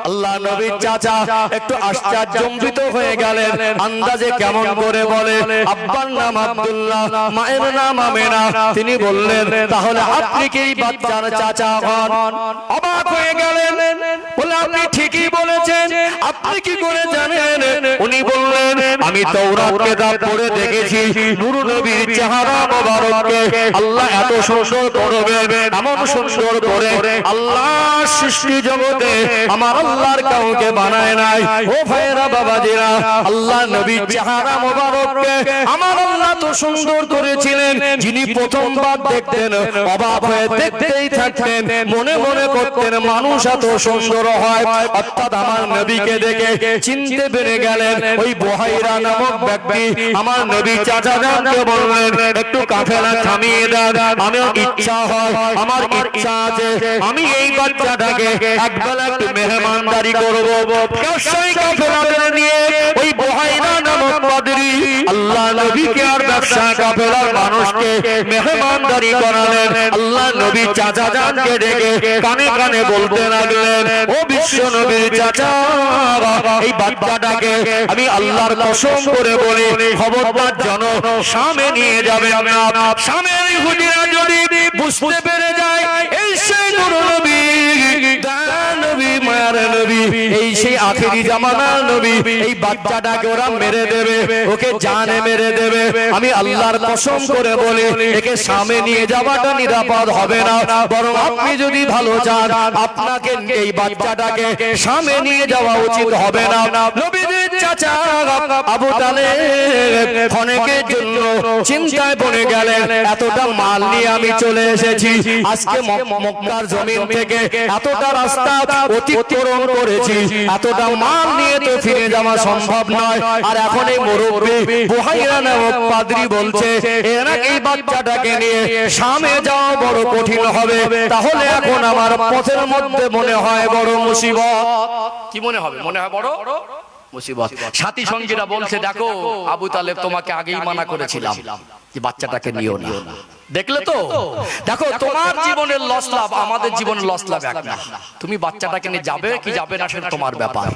আল্লাহ নবী চাচা একটু আশ্চর্যজনিত হয়ে গেলেন আন্দাজে কেমন করে বলে আব্বার নাম আব্দুল্লাহ মায়ের নাম আমেনা তিনি বললেন তাহলে আপনি কি এই বাচ্চার চাচা হন অবাক হয়ে হয়ে গেলেন। বলে আপনি ঠিকই বলেছেন, আপনি কি করে জানেন? উনি বললেন আমি তাওরাত কিতাব পড়ে দেখেছি, নূর নবীর চেহারা মোবারককে আল্লাহ এত সুন্দর করবে, এমন সুন্দর করে আল্লাহ সৃষ্টি জগতে আমার আল্লাহর কাউকে বানায় নাই। ও ভাইরা বাবাজিরা, আল্লাহ নবীর চেহারা মোবারককে আমার আল্লাহ তো সুন্দর করেছিলেন, যিনি প্রথমবার দেখতেন অবাক হয়ে দেখতেই থাকতেন, মনে মনে করতেন মানুষ এত সুন্দর হয়। অর্থাৎ আমার নবীকে দেখে চিনতে পেরে গেলেন। ওই বুহাইরা নামক ব্যক্তি আমার নবী চাচা জানকে বললেন একটু কাফেলা থামিয়ে দেন, আমার ইচ্ছা হয়, আমার ইচ্ছা আছে আমি এই বাচ্চাটাকে একবেলা একটু মেহমানদারি করব। সেই কাফেলা নিয়ে ওই বুহাইরা নামক পাদ্রী আল্লাহ নবীকে আর ব্যবসা কাফেলার মানুষকে মেহমানদারি করালেন। আল্লাহ নবী চাচা জানকে ডেকে কানে কানে বলতে লাগলেন, ও বিশ্ব নবীর চাচা, এই বাচ্চাটাকে আমি আল্লাহর কসম করে বলি খবরদার যেন শামে নিয়ে যাবে না। শামের ইহুদিরা যদি বুঝতে পেরে যায় এই সেই নূর নবী, নবী মায়ার নবী, এই সেই আখেরি জামানার নবী, এই বাচ্চাটাকে ওরা মেরে দেবে, ওকে জানে মেরে দেবে। আমি আল্লাহর কসম করে বলি একে শামে নিয়ে যাওয়াটা নিরাপদ হবে না, বরং আপনি যদি ভালো চান আপনাকে এই বাচ্চাটাকে শামে নিয়ে যাওয়া উচিত হবে না। নবীর চাচা আবু তালেব ক্ষণেকের জন্য চিন্তায় পড়ে গেলেন, এতটা মাল নিয়ে আমি চলে এসেছি, আজকে মক্কার জমিন থেকে এতটা রাস্তা অতিক্রম করেছি, এতটা মাল নিয়ে তো ফিরে যাওয়া সম্ভব নয়। আর এখন এই মুরব্বি বুহাইরা নামক পাদ্রী বলছে এরা এই বাচ্চাটাকে নিয়ে শামে যাওয়া বড় কঠিন হবে, তাহলে এখন আমার পথের মধ্যে মনে হয় বড় মুসিবত। কি মনে হবে? মনে হয় বড় মুসিবত। সাথী সঙ্গীরা বলছে দেখো আবু তালেব তোমাকে আগেই মানা করেছিলাম যে বাচ্চাটাকে নিও না। দেখলে তো, দেখো তোমার জীবনের লস লাভ আমাদের জীবনের লস লাভ এক না। তুমি বাচ্চাটাকে নিয়ে যাবে কি যাবে না সেটা তোমার ব্যাপার।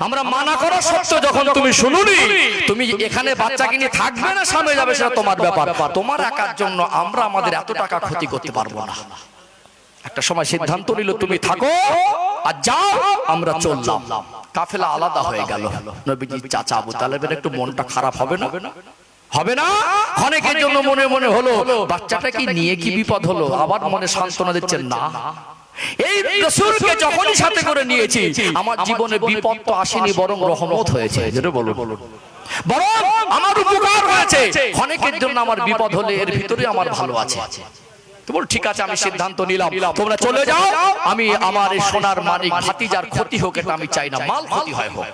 আমরা মানা করা সত্ত্বেও যখন তুমি শুনুনি তুমি এখানে বাচ্চাকে নিয়ে থাকবে না সামনে যাবে সেটা তোমার ব্যাপার। তোমার একার জন্য আমরা আমাদের এত টাকা ক্ষতি করতে পারবো না। একটা সময় সিদ্ধান্ত নিল তুমি থাকো আর যাও, আমরা চললাম। কাফেলা আলাদা হয়ে গেল। নবীজির চাচা আবু তালেবের একটু মনটা খারাপ হবে না? হবে না? অনেকের জন্য মনে মনে হলো বাচ্চাটা কি নিয়ে কি বিপদ হলো, আবার মনে সান্ত্বনা দিচ্ছেন না এই রাসূলকে যখনই সাথে করে নিয়েছি আমার জীবনে বিপদ তো আসেনি, বরং রহমত হয়েছে। যেটা বলুন, বরং আমার উপকার হয়েছে। অনেকের জন্য আমার বিপদ হলে এর ভিতরে আমার ভালো আছে। বল ঠিক আছে আমি সিদ্ধান্ত নিলাম তোমরা চলে যাও, আমি আমার এই সোনার মানিক ভাতিজার ক্ষতি হোক এটা আমি চাই না, মাল ক্ষতি হয় হোক।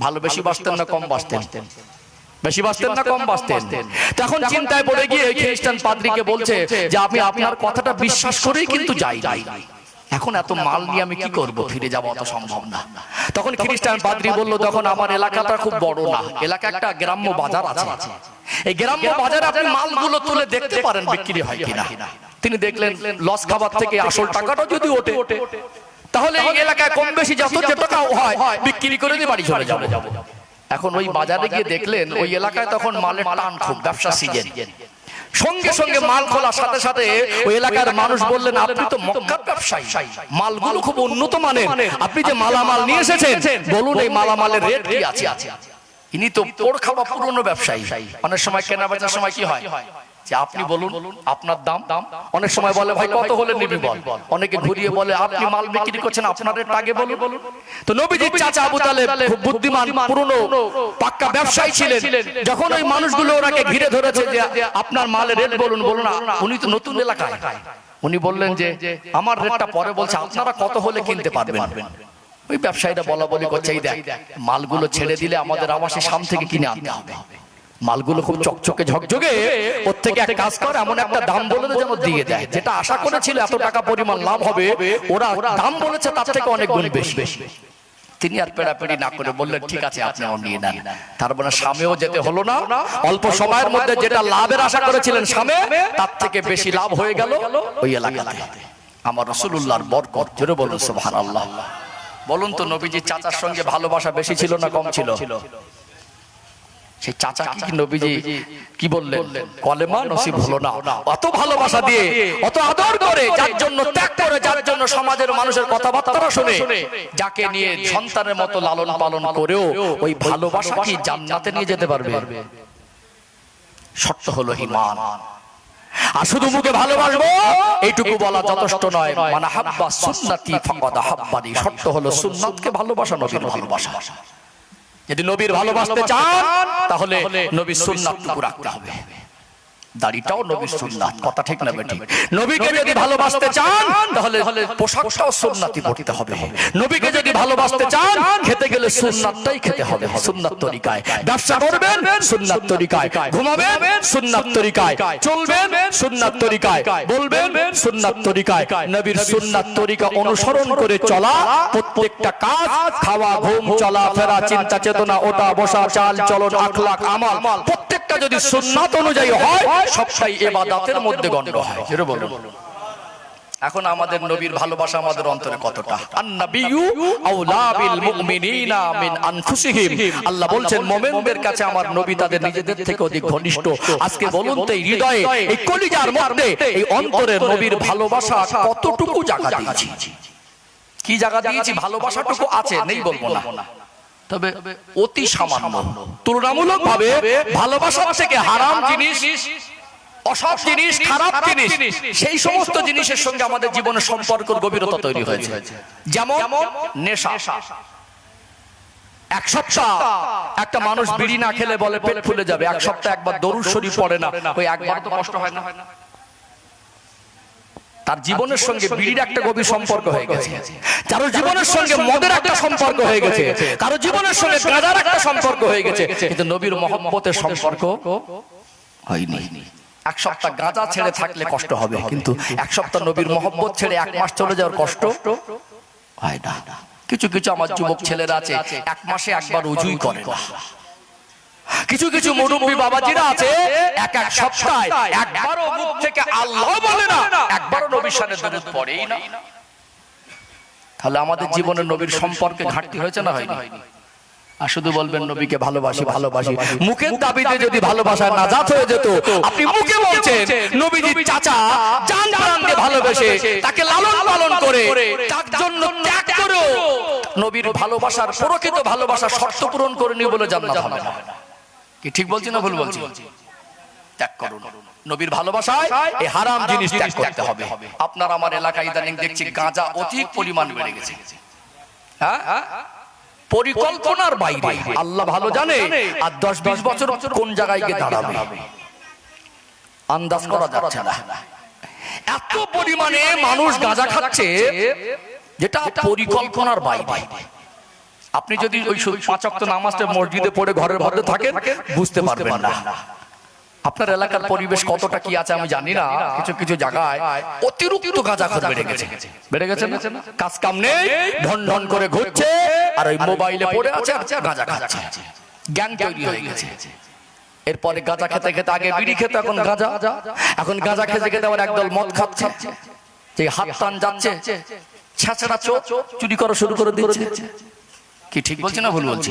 ভালো বেশি বাঁচতেন না কম বাঁচতেন? বেশি বাঁচতেন না কম বাঁচতেন? তখন চিন্তায় পড়ে গিয়ে খ্রিস্টান পাদ্রীকে বলছে যে আমি আপনার কথাটা বিশ্বাস করেই কিন্তু যাই নাই, এখন এত মাল নিয়ে আমি কি করব, ফিরে যাওয়া তো সম্ভব না। তখন খ্রিস্টান পাদ্রী বলল তখন আমার এলাকাটা খুব বড় না, এলাকা একটা গ্রাম্য বাজার আছে, এই গ্রাম্য বাজারে আপনি মালগুলো তুলে দেখতে পারেন বিক্রি হয় কিনা। তিনি দেখলেন লস খাবার থেকে আসল টাকাটা যদি ওঠে তাহলে এই এলাকায় কম বেশি যত যে টাকা হয় বিক্রি করে দিয়ে বাড়ি চলে যাবে। এখন ওই বাজারে গিয়ে দেখলেন ওই এলাকায় তখন মালের টান খুব, ব্যবসা সিজন। সঙ্গে সঙ্গে মাল খোলার সাথে সাথে ওই এলাকার মানুষ বললেন আপনি তো মক্কার ব্যবসায়ী, মালগুলো খুব উন্নত মানের, আপনি যে মালামাল নিয়ে এসেছেন বলুন এই মালামালের রেট কি আছে। ইনি তো পোড় খাওয়া পুরনো ব্যবসায়ী, অনেক সময় কেনা বেচার সময় কি হয় যে আপনি বলুন আপনার দাম, অনেক সময় বলে ভাই কত হলে নিবি বল, অনেকে ঘুরিয়ে বলে আপনি মাল বিক্রি করছেন আপনার রেট আগে বলুন। তো নবীজির চাচা আবু তালেব খুব বুদ্ধিমান পুরনো পাক্কা ব্যবসায়ী ছিলেন, যখন ওই মানুষগুলো ওনাকে ঘিরে ধরেছে যে আপনার মালের রেট বলুন, বলুন উনি তো নতুন এলাকায়, উনি বললেন যে আমার রেটটা পরে বলছে আপনারা কত হলে কিনতে পারবেন। ওই ব্যবসায়ীরা বলা বলি করছে এই দেখ মালগুলো ছেড়ে দিলে আমাদের আবাসের সাম থেকে কিনে আনতে হবে, মালগুলো খুব চকচকে ঝকঝকে, ওর থেকে এক কাজ করে এমন একটা দাম বলে যেন দিয়ে দেয় যেটা আশা করেছিল এত টাকা পরিমাণ লাভ হবে, ওরা দাম বলেছে তার থেকে অনেক গুণ বেশি। তিনি আর পেড়াপেড়ি না করে বললেন ঠিক আছে আপনিও নিয়ে নেন। তার মানে সামেও যেতে হলো না, অল্প সময়ের মধ্যে যেটা লাভের আশা করেছিলেন সামে তার থেকে বেশি লাভ হয়ে গেল ওই এলাকাতে। আমার রাসূলুল্লাহর বরকত, জোরে বলুন সুবহানাল্লাহ। বলুন তো নবীজির চাচার সঙ্গে ভালোবাসা বেশি ছিল না কম ছিল? সেই চাচা কি নবীজি কি বললেন? কলেমা নসিব হলো না। অত ভালোবাসা দিয়ে, অত আদর করে, যার জন্য ত্যাগ করে, যার জন্য সমাজের মানুষের কথাবার্তা শুনে, যাকে নিয়ে সন্তানের মতো লালন পালন করেও ওই ভালোবাসা কি জান্নাতে নিয়ে যেতে পারবে? শর্ত হলো ঈমান। আর শুধু মুখে ভালোবাসবো এইটুকু বলা যথেষ্ট নয়। মান হাব্বা সুন্নতি ফাকাদ হাব্বানি। শর্ত হলো সুন্নাতকে ভালোবাসা, নবীর ভালোবাসা। যদি নবীর ভালোবাসতে চান তাহলে নবীর সুন্নাতটুকু রাখতে হবে। দাড়িটাও নবীর সুন্নাত, কথা ঠিক না বেঠিক? নবীকে যদি ভালোবাসতে চান তাহলে পোশাকটাও সুন্নাতি পড়তে হবে। নবীকে যদি ভালোবাসতে চান খেতে গেলে সুন্নাতটাই খেতে হবে, সুন্নাত তরিকায়। ব্যবসা করবেন সুন্নাত তরিকায়, ঘুমাবেন সুন্নাত তরিকায়, চলবেন সুন্নাত তরিকায়, বলবেন সুন্নাত তরিকায়। নবীর সুন্নাত তরিকা অনুসরণ করে চলা প্রত্যেকটা কাজ, খাওয়া, ঘুম, চলাফেরা, চিন্তা চেতনা, ওঠা বসা, চাল চলন, আখলাক, আমল, প্রত্যেকটা যদি সুন্নাত অনুযায়ী হয় সবটাই ইবাদতের মধ্যে গণ্য হয়। যেটা বলুন, এখন আমাদের নবীর ভালোবাসা আমাদের অন্তরে কতটা? আন-নাবিয়্যু আওলা বিল মুমিনিনা মিন আনফুসিহিম। আল্লাহ বলছেন মুমিনদের কাছে আমার নবী তাদের নিজেদের থেকে অধিক ঘনিষ্ঠ। আজকে বলুন তো এই হৃদয়ে, এই কলিজার মধ্যে, এই অন্তরে নবীর ভালোবাসা কতটুকু জায়গা দিয়েছি? কি জায়গা দিয়েছি? ভালোবাসাটুকু আছে, নেই বলবো না, তবে অতি সামান্য। তুলনামূলক ভাবে ভালোবাসার থেকে হারাম জিনিস, অসৎ জিনিস, খারাপ জিনিস, সেই সমস্ত জিনিসের সঙ্গে আমাদের জীবনের সম্পর্কের গভীরতা তৈরি হয়েছে। যেমন নেশা। এক সপ্তাহ একটা মানুষ বিড়ি না খেলে বলে পেট ফুলে যাবে। এক সপ্তাহ একবার দরুদ শরীফ পড়ে না, ওই একবার তো কষ্ট হয় না? তার জীবনের সঙ্গে বিড়ির একটা গভীর সম্পর্ক হয়ে গেছে, কারো জীবনের সঙ্গে মদের একটা সম্পর্ক হয়ে গেছে, কারো জীবনের সঙ্গে গাঁজার একটা সম্পর্ক হয়ে গেছে, কিন্তু নবীর মহব্বতের সম্পর্ক হয়নি। এক সপ্তাহ গাঁজা ছেড়ে থাকলে কষ্ট হবে, কিন্তু এক সপ্তাহ নবীর মহব্বত ছেড়ে এক মাস চলে যাওয়ার কষ্ট হয় না। কিছু কিছু আমার যুবক ছেলেরা আছে এক মাসে একবার উজুই করে না। কিছু কিছু মুরব্বী বাবাজিরা আছে এক এক সপ্তাহে একবারও মুখ থেকে আল্লাহ বলে না, একবারও নবীর শানে দরুদ পড়েই না। তাহলে আমাদের জীবনে নবীর সম্পর্কে ঘাটতি হয়েছে না হয়নি? আর শুধু বলবেন নবীকে ভালোবাসি ভালোবাসি, মুখের দাবিতে যদি ভালোবাসা নাজাত হয়ে যেত। আপনি মুখে বলছেন নবীজির চাচা জান প্রাণ দিয়ে ভালোবেসে তাকে লালন পালন করে, তার জন্য ত্যাগ করে নবীর ভালোবাসার প্রকৃত ভালোবাসা শর্ত পূরণ করে নিয়ে বলে জান্নাত হবে না। কি ঠিক বলছি না ভুল বলছি? ত্যাগ করুন নবীর ভালোবাসায় এই হারাম জিনিস ত্যাগ করতে হবে। আপনার আমার এলাকায় ইদানিং দেখছি গাঁজা অধিক পরিমাণ বেড়ে গেছে। হ্যাঁ, পরিকল্পনার বাইরে, আল্লাহ ভালো জানে আর 10-20 বছর কোন জায়গায় গিয়ে দাঁড়াবে আন্দাজ করা যাচ্ছে না। এত পরিমাণে মানুষ গাঁজা খাচ্ছে যেটা পরিকল্পনার বাইরে। আপনি যদি ওই 5 ওয়াক্ত নামাজটা মসজিদে পড়ে ঘরের মধ্যে থাকেন বুঝতে পারবেন না আপনার এলাকার পরিবেশ কতটা কি আছে আমি জানি না। কিছু কিছু জায়গায় অতিরিক্ত গাঁজাখোর বেড়ে গেছে না? কাজ কাম নেই, ঢন ঢন করে ঘুরছে আর ওই মোবাইলে পড়ে আছে আর গাঁজা খাচ্ছে। গ্যাং তৈরি হয়ে গেছে। এরপরে গাঁজা খেতে খেতে, আগে বিড়ি খেতে, এখন গাঁজা, এখন গাঁজা খেতে খেতে আবার একদল মদ খাচ্ছে। যে হাত টান যাচ্ছে, ছেঁচড়া চোখ চুরি করা শুরু করে দিচ্ছে। কি ঠিক বলছি না ভুল বলছি?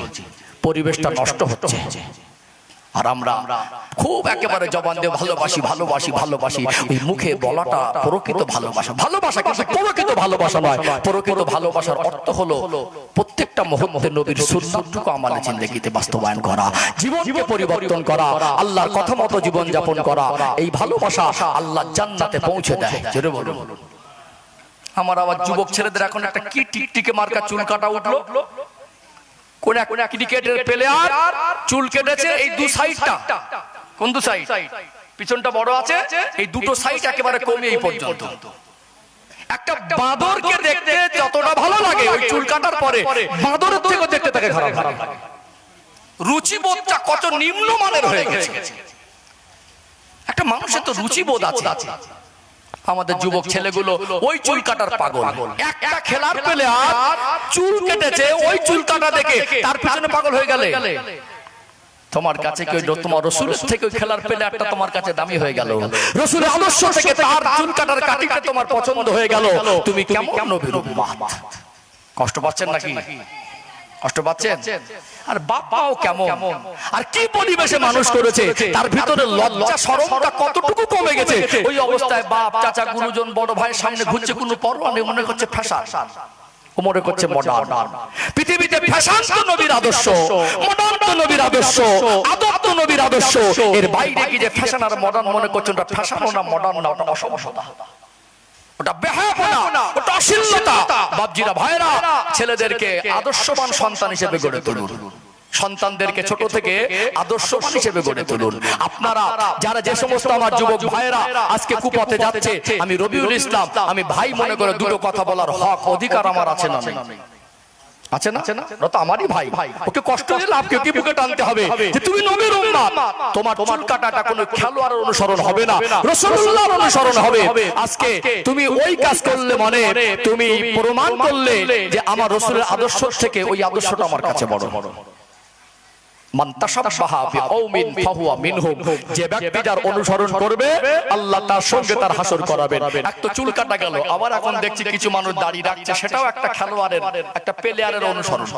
পরিবেশটা নষ্ট হচ্ছে। আর আমরা খুব একেবারে জবান দিয়ে ভালোবাসি ভালোবাসি ভালোবাসি, ওই মুখে বলাটা প্রকৃত ভালোবাসা। ভালোবাসা কিন্তু প্রকৃত ভালোবাসা নয়। প্রকৃত ভালোবাসার অর্থ হলো প্রত্যেকটা মুহূর্তে নবীর সুন্নাতটুকু আমাদের জিন্দেগিতে বাস্তবায়ন করা, জীবনকে পরিবর্তন করা, আল্লাহর কথা মতো জীবন যাপন করা। এই ভালোবাসা আল্লাহ জান্নাতে পৌঁছে দেয়। জোরে বলুন। আমার আবার যুবক ছেলেদের এখন একটা কি টিকটিকে মার্কা চুল কাটা উঠলো। কোন এক ক্রিকেটের প্লেয়ার চুল কেটেছে এই দু সাইডটা। কোন দু সাইড? পিছনটা বড় আছে, এই দুটো সাইড একেবারে কমে এই পর্যন্ত। একটা বাঁদরকে দেখতে যতটা ভালো লাগে ওই চুল কাটার পরে বাঁদরের থেকে দেখতে তাকে খারাপ লাগে। রুচিবোধটা কত নিম্নমানের হয়ে গেছে। একটা মানুষের তো রুচিবোধ আছে। আমাদের যুবক ছেলেগুলো ওই চুল কাটার পাগল। একটা খেলার প্লেয়ার চুল কেটেছে, ওই চুল কাটা দেখে তার পিছনে পাগল হয়ে গেলে তোমার কাছে কি তোমার রাসূলের থেকে খেলার প্লেয়ারটা তোমার কাছে দামি হয়ে গেল? রাসূলের আদর্শ থেকে তার চুল কাটার কাটিটা তোমার পছন্দ হয়ে গেল। তুমি কেমন নবীর উম্মত? কষ্ট পাচ্ছেন নাকি? কষ্ট পাচ্ছেন? আর বাপাও কেমন, আর কি পরিবেশে মানুষ করেছে, তার ভিতরে লজ্জা শরমটা কতটুকু কমে গেছে। ওই অবস্থায় বাপ, চাচা, গুরুজন, বড় ভাইয়ের সামনে ঘুরছে, কোনো পরোয়া নেই, মনে করছে ফ্যাশন, মনে করছে মডার্ন। পৃথিবীতে ফ্যাশন তো নবীর আদর্শ, মডার্ন তো নবীর আদর্শ, আদব তো নবীর আদর্শ। এর বাইরে কি যে ফ্যাশন আর মডার্ন মনে করছেন, ওটা ফ্যাশনও না, মডার্ন না, ওটা অসমতা, ওটা বেহায়াপনা, ওটা অশ্লীলতা। বাপজিরা, ভাইরা, ছেলেদেরকে আদর্শবান সন্তান হিসেবে গড়ে তুলুন, সন্তানদেরকে ছোট থেকে আদর্শবান হিসেবে গড়ে তুলুন। আপনারা যারা, যে সমস্ত আমার যুবক ভাইরা আজকে কুপথে যাচ্ছে, আমি রবিউল ইসলাম, আমি ভাই মনে করে দুটো কথা বলার হক, অধিকার আমার আছে না? আছে না? ওরা তো আমারই ভাই, ওকে কষ্ট দিলে আপকে কি বুকে টানতে হবে যে তুমি নবীর উম্মত, তোমার চুল কাটাটা কোনো খেলোয়াড়ের অনুসরণ হবে না, রাসূলুল্লাহর অনুসরণ হবে। আজকে তুমি ওই কাজ করলে, মানে তুমি প্রমাণ করলে যে আমার রাসূলের আদর্শ থেকে ওই আদর্শটা আমার কাছে বড়। মান তাশাব্বাহা বিকওমিন ফাহুয়া মিনহুম, যে ব্যক্তি যার অনুসরণ করবে আল্লাহ তার সঙ্গে তার হাসর করাবেন। এক তো চুল কাটা গেল, আবার এখন দেখছি কিছু মানুষ দাড়ি রাখছে, সেটাও একটা খেলোয়াড়ের, একটা প্লেয়ারের অনুসরণ।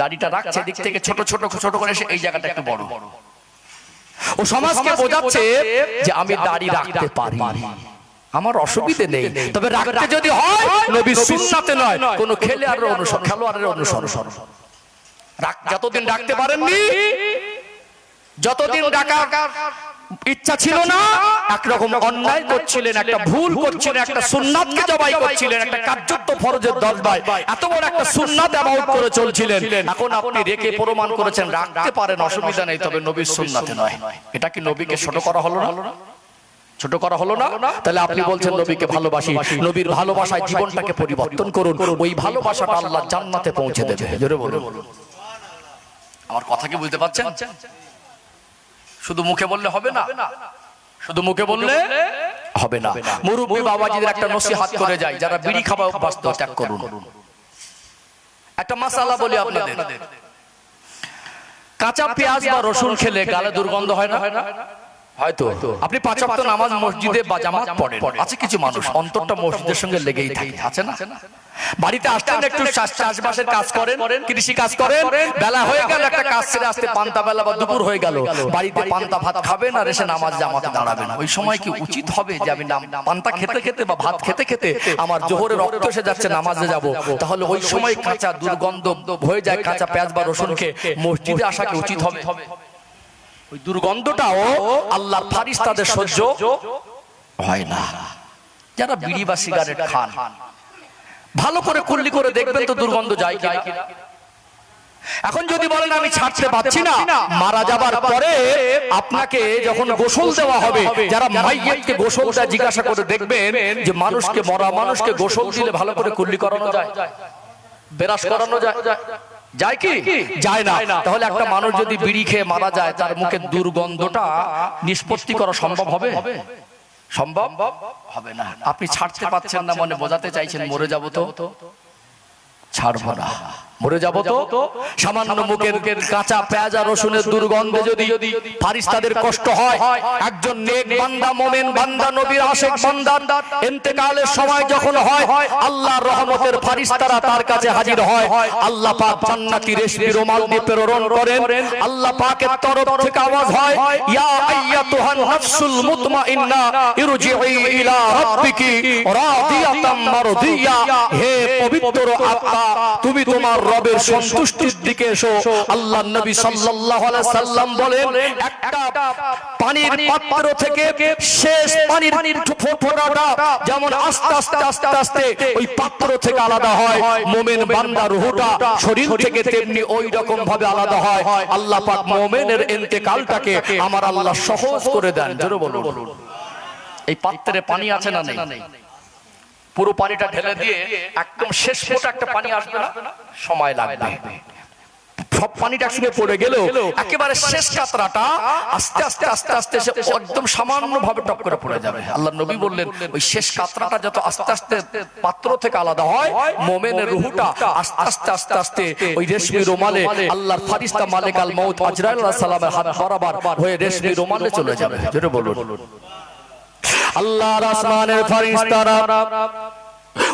দাড়িটা রাখছে দিক থেকে ছোট ছোট ছোট করে, এই জায়গাটা একটু বড়। ও সমাজকে বোঝাচ্ছে যে আমি দাড়ি রাখতে পারি, আমার অসুবিধে নেই, তবে রাখতে যদি হয় নবীর সুন্নাতে নয়, কোন খেলোয়াড়ের অনুসরণ, খেলোয়াড়ের অনুসরণ। যতদিন রাখতে পারেননি, যতদিন রাখার ইচ্ছা ছিল না, একরকম অন্যায় করছিলেন, একটা ভুল করছিলেন, একটা সুন্নাতকে জবাই করছিলেন, একটা কার্যত ফরজের 10 ভাই, এত বড় একটা সুন্নাত অ্যাবাউট করে চলছিলেন। এখন আপনি রেখে প্রমাণ করেছেন রাখতে পারেন, অসুবিধা নেই, তবে নবীর সুন্নাতে নয়। এটা কি নবীকে ছোট করা হলো না? ছোট করা হলো না? তাহলে আপনি বলছেন নবীকে ভালোবাসি, নবীর ভালোবাসায় জীবনটাকে পরিবর্তন করুন, ওই ভালোবাসাটা আল্লাহ জান্নাতে পৌঁছে দেবে। জোরে বলুন। আমার কথা কি বুঝতে পারছেন? শুধু মুখে বললে হবে না, শুধু মুখে বললে হবে না। মুরব্বী বাবাজিদের একটা নসিহত করে যায়, যারা বিড়ি খাওয়া অভ্যস্ত, ত্যাগ করুন। একটা মাসালা বলি আপনাদের, কাঁচা পেঁয়াজ বা রসুন খেলে গালে দুর্গন্ধ হয় না? হয়তো আপনি 5 ওয়াক্ত নামাজ মসজিদে বা জামাত পড়েন, আছে কিছু মানুষ অন্তরটা মসজিদের সঙ্গে লেগেই থাকে, আছে না? বাড়িতে আসছেন, একটু চাষবাসের কাজ করেন, কৃষি কাজ করেন, বেলা হয়ে গেল, একটা কাজ ছেড়ে আসতে পান্তা বেলা বা দুপুর হয়ে গেল, বাড়িতে পান্তা ভাত খাবেন আর এসে নামাজ জামাতে দাঁড়াবেন। ওই সময় কি উচিত হবে যে আমি পান্তা খেতে খেতে বা ভাত খেতে খেতে আমার জোহরের রক্ত এসে যাচ্ছে, নামাজে যাব, তাহলে ওই সময় কাঁচা দুর্গন্ধ হয়ে যায়, কাঁচা পেঁয়াজ বা রসুন খেয়ে মসজিদে আসা কি উচিত হবে? ওই দুর্গন্ধটাও আল্লাহর ফারিস্তাদের সহ্য হয় না। যারা বিড়ি বা সিগারেট খান, ভালো করে কুল্লি করে দেখবেন তো দুর্গন্ধ যায় কিনা। এখন যদি বলেন আমি ছাড়তে পারছি না, মারা যাবার পরে আপনাকে যখন গোসল দেওয়া হবে, যারা মাইয়িতকে গোসল দেয় জিজ্ঞাসা করে দেখবেন যে মানুষকে, মরা মানুষকে গোসল দিলে ভালো করে কুল্লি করানো যায়, বেরাস করানো যায়? যায় কি? যায় না। তাহলে একটা মানুষ যদি বিড়ি খেয়ে মারা যায়, তার মুখে দুর্গন্ধটা নিষ্পত্তি করা সম্ভব হবে? সম্ভব হবে না। আপনি ছাড়তে পারছেন না, মানে বোঝাতে চাইছেন মরে যাব তো ছাড়বো না, মরে যাব তো। সামান্য মুখের কাঁচা পেঁয়াজ আর রসুনের দুর্গন্ধে যদি ফারিস্তাদের কষ্ট হয়, একজন নেক বান্দা, মুমিন বান্দা, নবীর আশিক বান্দা ইন্তেকালের সময় যখন হয়, আল্লাহর রহমতের ফারিস্তারা তার কাছে হাজির হয়। আল্লাহ পাক জান্নাতি রেশমি রুমাল দিয়ে প্রেরণ করেন। আল্লাহ পাকের তরফ থেকে আওয়াজ হয়, ইয়া আইয়াতুহান নাফসুল মুতমাইন্না ইরজিই ইলা রাব্বিকি রাদিয়াতাম মারদিয়া, হে পবিত্র আত্মা, তুমি তোমার রবের সন্তুষ্টির দিকে এসো। আল্লাহর নবী সাল্লাল্লাহু আলাইহি সাল্লাম বলেন, একটা পানির পাত্র থেকে শেষ পানির ফোঁটাটা যেমন আস্তে আস্তে আস্তে আস্তে ওই পাত্র থেকে আলাদা হয়, মুমিন বান্দার রূহটা শরীর থেকে তেমনি ওই রকম ভাবে আলাদা হয়। আল্লাহ পাক মুমিনের ইন্তেকালটাকে আমার আল্লাহ সহজ করে দেন। জোরে বলুন। এই পাত্রে পানি আছে না নেই? পুরো পানিটা ঢেলে দিয়ে একদম শেষ ফোঁটা একটা পানি আসবে না, সময় লাগবে। সব পানিটা একসঙ্গে পড়ে গেল, একেবারে শেষ কাতরাটা আস্তে আস্তে আস্তে আস্তে একদম সামান্য ভাবে টপ করে পড়ে যাবে। আল্লাহ নবী বললেন, ওই শেষ কাতরাটা যত আস্তে আস্তে পাত্র থেকে আলাদা হয়, মুমিনের রূহটা আস্তে আস্তে আস্তে আস্তে ওই রেশমি রুমালে আল্লাহর ফারিস্তা মালিক আল মউত আজরাইল আলাইহিস সালামের হাত বরাবর হয়ে রেশমি রুমালে চলে যাবে। জোরে বলুন। আল্লাহর আসমানের ফারিস্তারা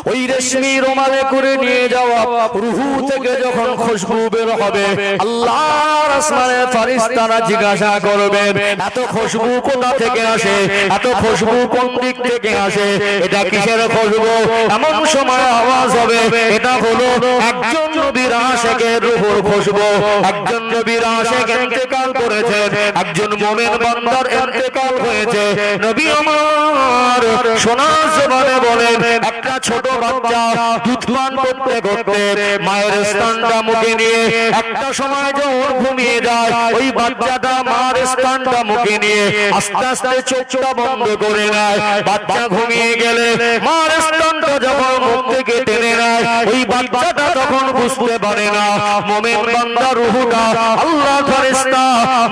ওই রেশমি রুমালে করে নিয়ে যাওয়া রুহু থেকে যখন খুশবু বের হবে আল্লাহর আসমানের ফেরেশতারা জিজ্ঞাসা করবে এত খুশবু কোথা থেকে আসে, এত খুশবু কোন দিক থেকে আসে, এটা কিসের খুশবু? এমন সময় আওয়াজ হবে এটা হলো একজন নবীর আশিকের রূহুর খুশবু। একজন নবীর আশিক ইন্তেকাল করেছেন, একজন মুমিন বান্দার ইন্তেকাল হয়েছে। নবী আমার সোনা জবানে বলেন একটা ছোট বাচ্চা দুধ পান করতে করতে মায়ের স্তনটা মুখে নিয়ে একটা সময় যখন ঘুমিয়ে যায় ওই বাচ্চাটা মার স্তনটা মুখে নিয়ে আস্তে আস্তে চোখটা বন্ধ করে নেয়। বাচ্চা ঘুমিয়ে গেলে মার স্তনটা যখন মুখ থেকে টেনে নেয় ওই বাচ্চাটা তখন বুঝতে পারে না মুমিন বান্দা রূহটা আল্লাহ ফেরেশতা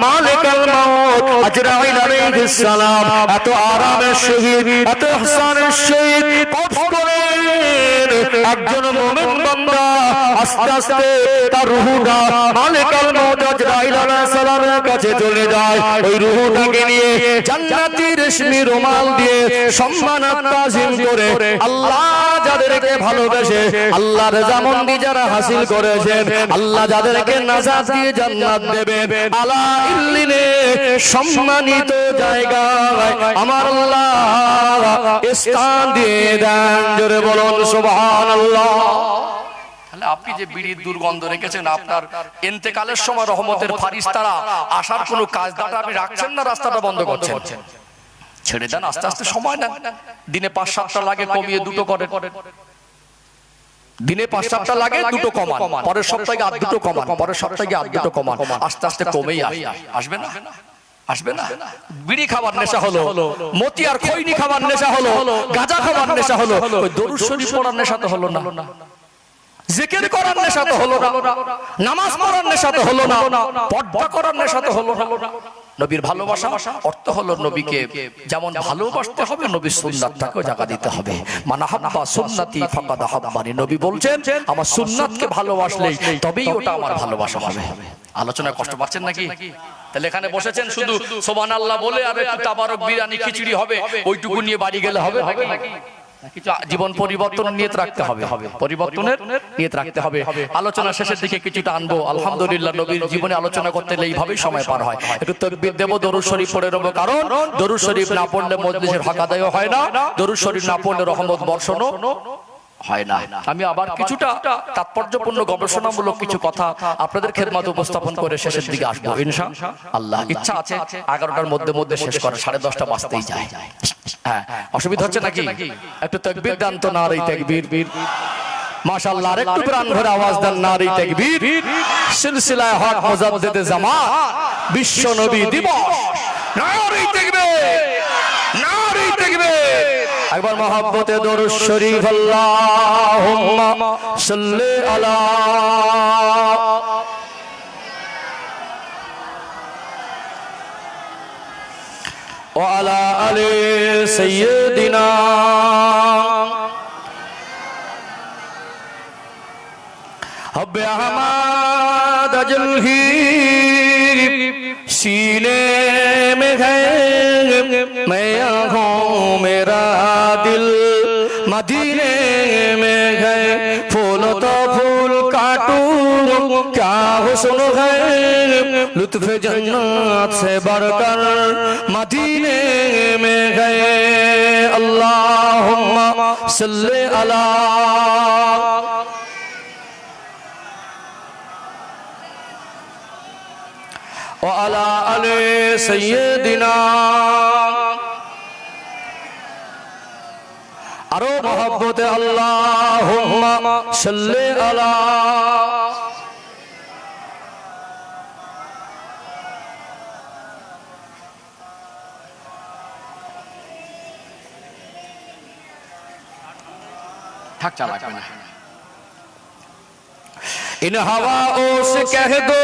মালিকুল মউত আজরাইল আলাইহিস সালাম এত আরামের সহিত এত ইহসানের সহিত কবজ করেন একজন মুমিন বান্দা আস্তে আস্তে তার রূহটা মালিকুল মউত আজরাইল আলাইহিস সালামের কাছে চলে যায়। ওই রূহটাকে নিয়ে জান্নাতি রেশমি রুমাল দিয়ে সম্মান তাজিম করে আল্লাহ যাদেরকে ভালোবেসে আল্লাহর রজামন্দি যারা হাসিল করেছেন আল্লাহ যাদেরকে নাজাত দিয়ে জান্নাত দেবেন আলা ইল্লিনে সম্মানিত জায়গায় আমার আল্লাহ স্থান দিয়ে দেন। জোরে বলুন সুবহানাল্লাহ। তাহলে আপনি যে বিড়ির দুর্গন্ধ রেখেছেন আপনার ইন্তেকালের সময় রহমতের ফারিস্তারা আসার কোনো কাজটা আপনি রাখছেন না রাস্তাটা বন্ধ করছেন? ছেড়ে দেন, আস্তে আস্তে সময় নেন। দিনে 5-7টা লাগে কমিয়ে 2টো করেন, দিনে 5-7টা লাগে 2টো কমান, পরের সপ্তাহে আর 2টো কমান, পরের সপ্তাহে আর 2টো কমান, আস্তে আস্তে কমেই আসবে না? আসবে না? বিড়ি খাবার নেশা হলো, মতি আর খৈনি খাবার নেশা হলো, গাঁজা খাবার নেশা হলো, ওই দরুদ শরীফ পড়ার নেশা তো হলো না, জিকির করার নেশা তো হলো না, নামাজ পড়ার নেশা তো হলো না, পর্দা করার নেশা তো হলো না। নবীর ভালোবাসা অর্থ হলো নবীকে যেমন ভালোবাসতে হবে নবীর সুন্নাতটাকেও জায়গা দিতে হবে। মান আহাব্বা সুন্নতি ফাকাদ আহাব্বানি, নবী বলছেন আমার সুন্নাতকে ভালোবাসলেই তবেই ওটা আমার ভালোবাসা হবে। আলোচনায় কষ্ট পাচ্ছেন নাকি? তাহলে এখানে বসেছেন শুধু সুবহানাল্লাহ বলে আর একটু তাবারক বিরিয়ানি খিচুড়ি হবে ওইটুকু নিয়ে বাড়ি গেলে হবে নাকি? কিছু জীবন পরিবর্তনের নিয়ত রাখতে হবে, পরিবর্তনের নিয়ত রাখতে হবে। আলোচনা শেষের দিকে কিছুটা আনবো। আলহামদুলিল্লাহ নবীর জীবনে আলোচনা করতে গেলে এইভাবেই সময় পার হয়। একটু তাকবীর দেব, দরুদ শরীফ পড়ে নেব, কারণ দরুদ শরীফ না পড়লে মজলিসের হক আদায় হয় না, দরুদ শরীফ না পড়লে রহমত বর্ষণও হয় না। আমি আবার কিছুটা তাৎপর্যপূর্ণ গবেষণামূলক কিছু কথা আপনাদের খেদমতে উপস্থাপন করে শেষের দিকে আসবো ইনশাআল্লাহ। ইচ্ছা আছে 11টার মধ্যে শেষ করা, 10:30টা বাজতেই যায়। হ্যাঁ, অসুবিধা হচ্ছে নাকি? একটু তাকবীর দেন তো, নারে তাকবীর, মাশাআল্লাহ। আর একটু প্রাণ ভরে আওয়াজ দেন, নারে তাকবীর। সিলসিলায়ে হক মুজাদ্দিদে জামান বিশ্ব নবী দিবস, নারে তাকবীর, নারে তাকবীর। একবার মহব্বতে দরুদ শরীফ আল্লাহুম্মা সাল্লি আলা ওয়া আলা আলি সাইয়্যিদিনা हब्बे अहमद अजलही सीने में है, मैं हूँ मेरा दिल मदीने में है। फूल तो फूल काटूं क्या हुस्न है, लुत्फ जन्नत से बढ़कर मदीने में है। अल्लाहुम्मा सल्ली अला व अला आले सय्यिदिना। आरो मोहब्बत अल्लाहुम्मा सल्ली अला ठक चला करना। इन हवाओं से कह दो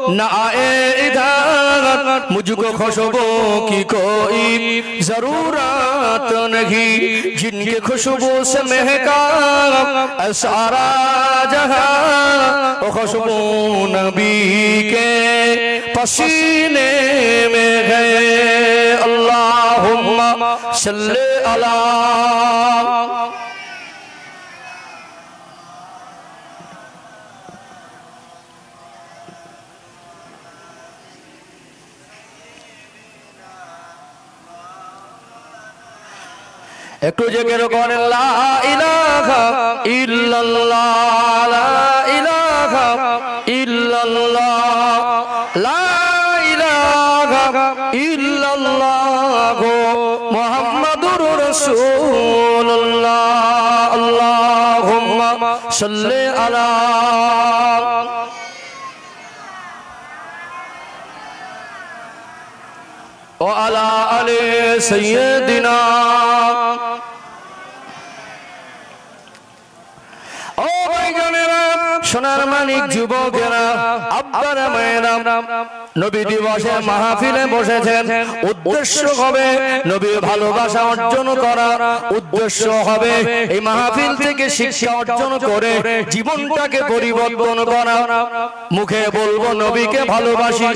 न आए इधर, मुझको खुशबू की कोई जरूरत नहीं, जिनकी खुशबू से महका सारा जहां, वो खुशबू नबी के पसीने में है। अल्लाहुम्मा सल्ली अला একটু জিকির করেন লা ইলাহা ইল্লাল্লাহ লা ইলাহা ইল্লাল্লাহ লা ইলাহা ইল্লাল্লাহ মুহাম্মাদুর রাসূলুল্লাহ আল্লাহুম্মা সাল্লি আলা ও আলা আলি সাইয়্যিদিনা ও ভাইজানেরা সোনার মানিক যুবকেরা আব্বারা মায়েরা নবী দিবসের মাহফিলে বসেছেন উদ্দেশ্য হবে নবীর ভালোবাসা অর্জন করা উদ্দেশ্য হবে এই মাহফিল থেকে শিক্ষা অর্জন করে জীবনটাকে পরিবর্তন করা মুখে বলবো নবীকে ভালোবাসি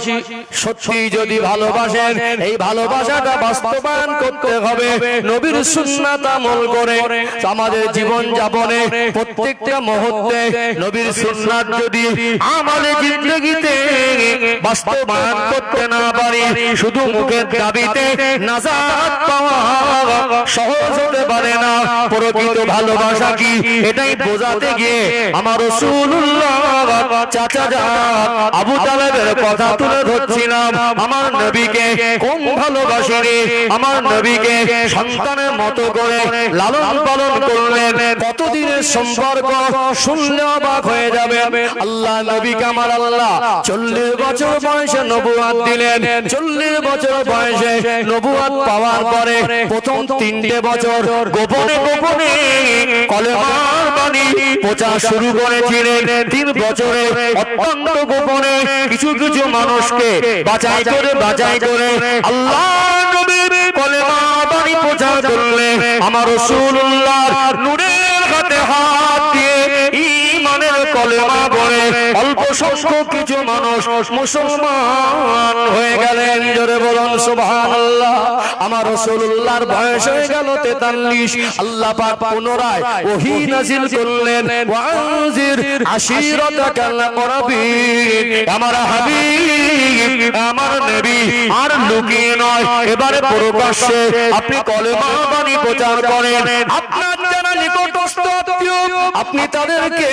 সত্যি যদি ভালোবাসেন এই ভালোবাসাটা বাস্তবায়ন করতে হবে নবীর সুন্নাত আমল করে আমাদের জীবন যাপনে প্রত্যেকটা মুহূর্তে নবীর সুন্নাত যদি আমাদের জিন্দেগিতে বাস্তবায়ন করতে না পারি শুধু মুখের দাবিতে নাজাত পাওয়া সহজ হতে পারে না প্রকৃত ভালোবাসা কি এটাই বোঝাতে গিয়ে আমার রাসূলুল্লাহ চাচা যান আবু তালেবের কথা তুলে ধরছিলাম আমার নবীকে কম ভালোবাসি রে আমার নবীকে সন্তানের মতো করে লালন পালন করলেন কতদিনের সম্পর্ক শুনলে অবাক হয়ে যাবে আল্লাহ নবীকে আমার আল্লাহ 40 বছর বয়সে নবুয়ত দিলেন 40 বছর বয়সে নবুয়ত পাওয়ার পরে প্রথম 3 বছর গোপনে গোপনে কলেমার বাণী প্রচার শুরু করেছিলেন 3 বছরে অত্যন্ত গোপনে কিছু কিছু মানুষকে বাছাই করে আল্লাহ নবীর কলেমার বাণী প্রচার করলেন আমার রাসূলুল্লাহর নূরের হাতে হাত দিয়ে ঈমানের কলেমা পড়ে অল্প সংখ্যক কিছু মানুষ মুসলমান হয়ে গেলেন জোরে বলুন সুবহানাল্লাহ আমার রাসূলুল্লাহর বয়স হয়ে গেল 43 আল্লাহ পাক পুনরায় ওহী নাযিল করলেন ওয়ানজির আশিরাতাকাল আকরাবিন আমার হাবিব আমার নবী আর লুকিয়ে নয় এবারে প্রকাশ্যে আপনি কলেমা বাণী প্রচার করেন আপনার যারা নিকটস্থ আত্মীয় আপনি তাদেরকে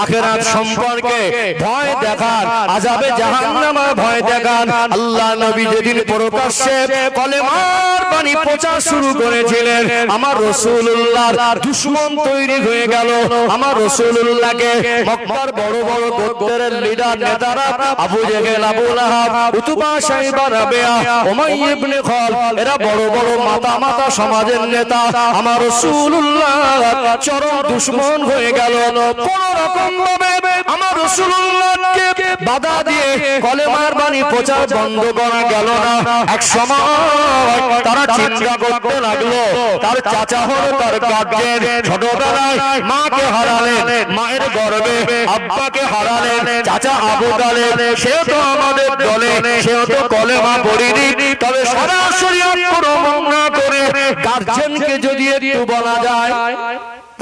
আখিরাত সম্পর্কে ভয় দেখান আযাবে জাহান্নামের ভয় দেখান আল্লাহ নবী যেদিন প্রকাশ্যে কলেমার বাণী প্রচার শুরু করেছিলেন আমার রাসূলুল্লাহর দুশমন তৈরি হয়ে গেল আমার রাসূলুল্লাহকে মক্কার বড় বড় গোত্রের লিডার নেতারা আবু জেহেল আবু লাহাব উতবা শাইবা রাবিয়া উমাইয়া ইবনে খালদ এরা বড় বড় মাতা সমাজের নেতা আমার রাসূলুল্লাহ চরম দুশমন হয়ে গেল কোন রকম ভাবে আমার রাসূলুল্লাহকে বাধা দিয়ে কলেমার বাণী প্রচার বন্ধ করা গেল না এক সময় তারা চিন্তা করতে লাগলো তার চাচা হলো তার গার্জেন ছোটবেলায় মাকে হারালেন মায়ের গর্ভে আব্বাকে হারালেন চাচা আবু তালেব সে তো আমাদের দলে সে তো কলেমা পড়িনি তবে সরাসরি আক্রমণ না করে গার্জেনকে যদি একটু বলা যায়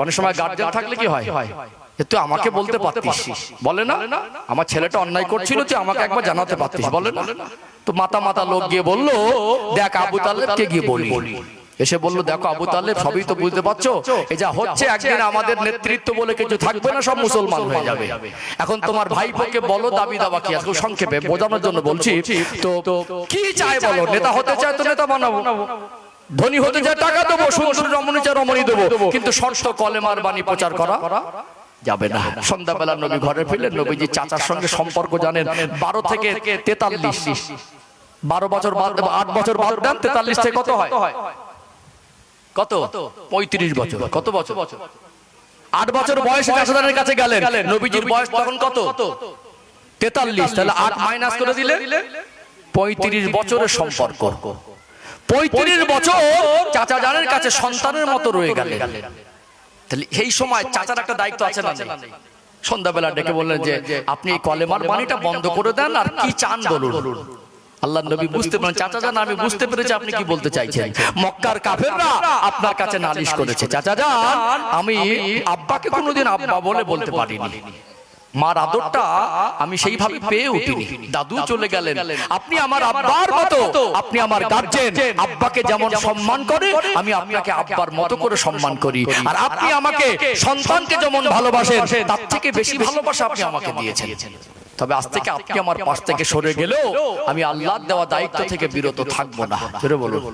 অনেক সময় গার্জেন থাকলে কি হয় তুই আমাকে বলতে পারতিস বলে না আমার ছেলেটা অন্যায় করছিল তুই আমাকে একবার জানাতে পারতিস বলে না তো মাতা লোক গিয়ে বললো দেখ আবু তালেবকে গিয়ে বলি এসে বললো দেখো আবু তালেব সবই তো বুঝতে পারছো এই যা হচ্ছে একদিন আমাদের নেতৃত্ব বলে কিছু থাকবে না সব মুসলমান হয়ে যাবে এখন তোমার ভাইপোকে বলো দাবি দাবা কি আজকে সংক্ষেপে বোঝানোর জন্য বলছি তো কি চায় বলো নেতা হতে চায় তো নেতা বানাবো ধনী হতে চায় টাকা দেবো সুন্দর রমণী চায় রমণী দেবো কিন্তু শর্ত কলেমার বাণী প্রচার করা যাবে না সন্ধ্যাবেলা নবী ঘরে ফিরলেন নবীজি চাচার সঙ্গে সম্পর্ক জানেন 12 থেকে 43 12 বছর বাদ 8 বছর বাদ দেন 43 থেকে কত হয় কত 35 বছর কত বছর 8 বছর বয়সে চাচাদের কাছে গেলেন নবীজির বয়স তখন কত 43 তাহলে 8 মাইনাস করে দিলে 35 বছরের সম্পর্ক 35 বছর চাচা জানের কাছে সন্তানের মতো রয়ে গেলেন তাহলে এই সময় চাচার একটা দায়িত্ব আছে না সন্ধ্যাবেলা ডেকে বললেন যে আপনি এই কলেমার বাণীটা বন্ধ করে দেন আর কি চান বলুন আল্লাহ নবী বুঝতে পারেন চাচা জান আমি বুঝতে পেরেছি আপনি কি বলতে চাইছেন মক্কার কাফেররা আপনার কাছে নালিশ করেছে চাচা জান আমি আব্বাকে কোনোদিন আব্বা বলে বলতে পারিনি মার আদরটা আমি সেইভাবে পেয়ে উঠিনি, দাদু চলে গেলেন। আপনি আমার আব্বার মতো, আপনি আমার গার্জেন, আব্বাকে যেমন সম্মান করে আমি আপনাকে আব্বার মতো করে সম্মান করি, আর আপনি আমাকে সন্তানকে যেমন ভালোবাসেন তার থেকে বেশি ভালোবাসা আপনি আমাকে দিয়েছেন। তবে আজ থেকে আপনি আমার পাশ থেকে সরে গেলেও আমি আল্লাহর দেওয়া দায়িত্ব থেকে বিরত থাকবো না। জোরে বলুন।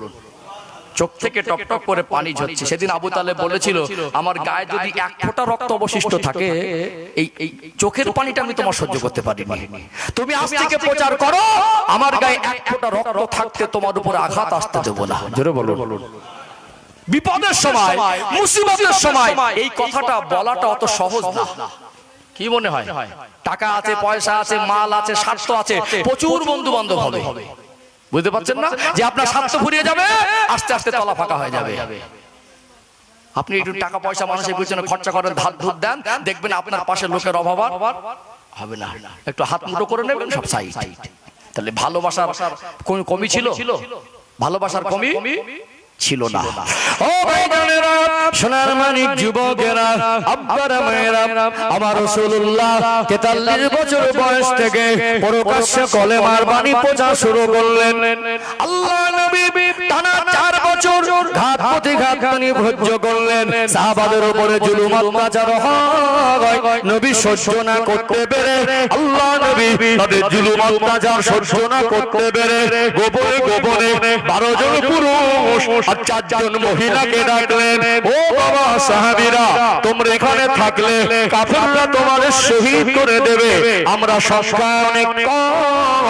চোখ থেকে টকটক করে পানি ঝরছে। সেদিন আবু তালেব বলেছিল, আমার গায়ে যদি এক ফোঁটা রক্ত অবশিষ্ট থাকে, এই চোখের পানিটা আমি তোমার সহ্য করতে পারিনি। তুমি আজ থেকে প্রচার করো, আমার গায়ে এক ফোঁটা রক্ত থাকতে তোমার উপরে আঘাত আসতে দেব না। জোরে বলুন। বিপদের সময়, মুসিবতের সময় এই কথাটা বলাটা অত সহজ না। কি মনে হয়? টাকা আছে, পয়সা আছে, মাল আছে, স্বার্থ আছে, প্রচুর বন্ধু বান্ধব হবে, বুঝতে পারছেন না যে আপনার স্বার্থ ফুরিয়ে যাবে, আস্তে আস্তে তলা ফাঁকা হয়ে যাবে। আপনি একটু টাকা পয়সা মানুষের পিছনে খরচা করেন, ধার ধুর দেন, দেখবেন আপনার পাশে লোকের অভাব হবে না। একটু হাত মুঠো করে নেবেন, সব সাইড। তাহলে ভালোবাসার কোন কমি ছিল? ভালোবাসার কমি ছিল না। ও ভাইজানেরা, সোনার মানিক যুবকেরা, আব্বারা মায়েরা, আমার রাসূলুল্লাহ 43 বছর বয়স থেকে প্রকাশ্যে কলেমার বাণী প্রচার শুরু করলেন। আল্লাহ নবী টানা 4 বছর ঘাত প্রতিঘাত সহ্য করলেন। সাহাবাদের উপরে জুলুম অত্যাচার হয়, নবী সহ্য না করতে পেরে, আল্লাহ নবী তাদের জুলুম অত্যাচার সহ্য না করতে পেরে গোপনে গোপনে 12 জন পুরুষ আর 4 জন মহিলাকে ডাকলেন, ও বাবা সাহাবীরা, তোমরা এখানে থাকলে কাফেররা তোমাদের শহীদ করে দেবে। আমরা সংখ্যা অনেক কম,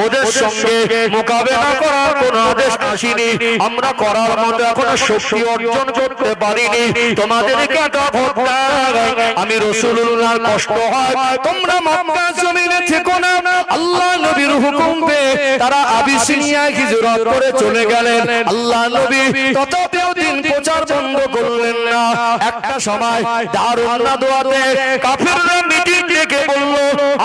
ওদের সঙ্গে মোকাবেলা করার কোনো আদেশ আসেনি, আমরা করার মতো এখনো শক্তি অর্জন করতে পারিনি। তোমাদেরকে এত ভোটটা আমি রাসূলুল্লাহর কষ্ট হয়, তোমরা মক্কা জমিনে থেকো না। আল্লাহ নবীর হুকুম পেয়ে তারা আবিসিনিয়ায় হিজরত করে চলে গেলেন। আল্লাহ নবী তথাপিও দিন প্রচার বন্ধ করলেন না। একটা সময় দারুন নাদওয়াতে কাফেররা মিটিং ডেকে বলল,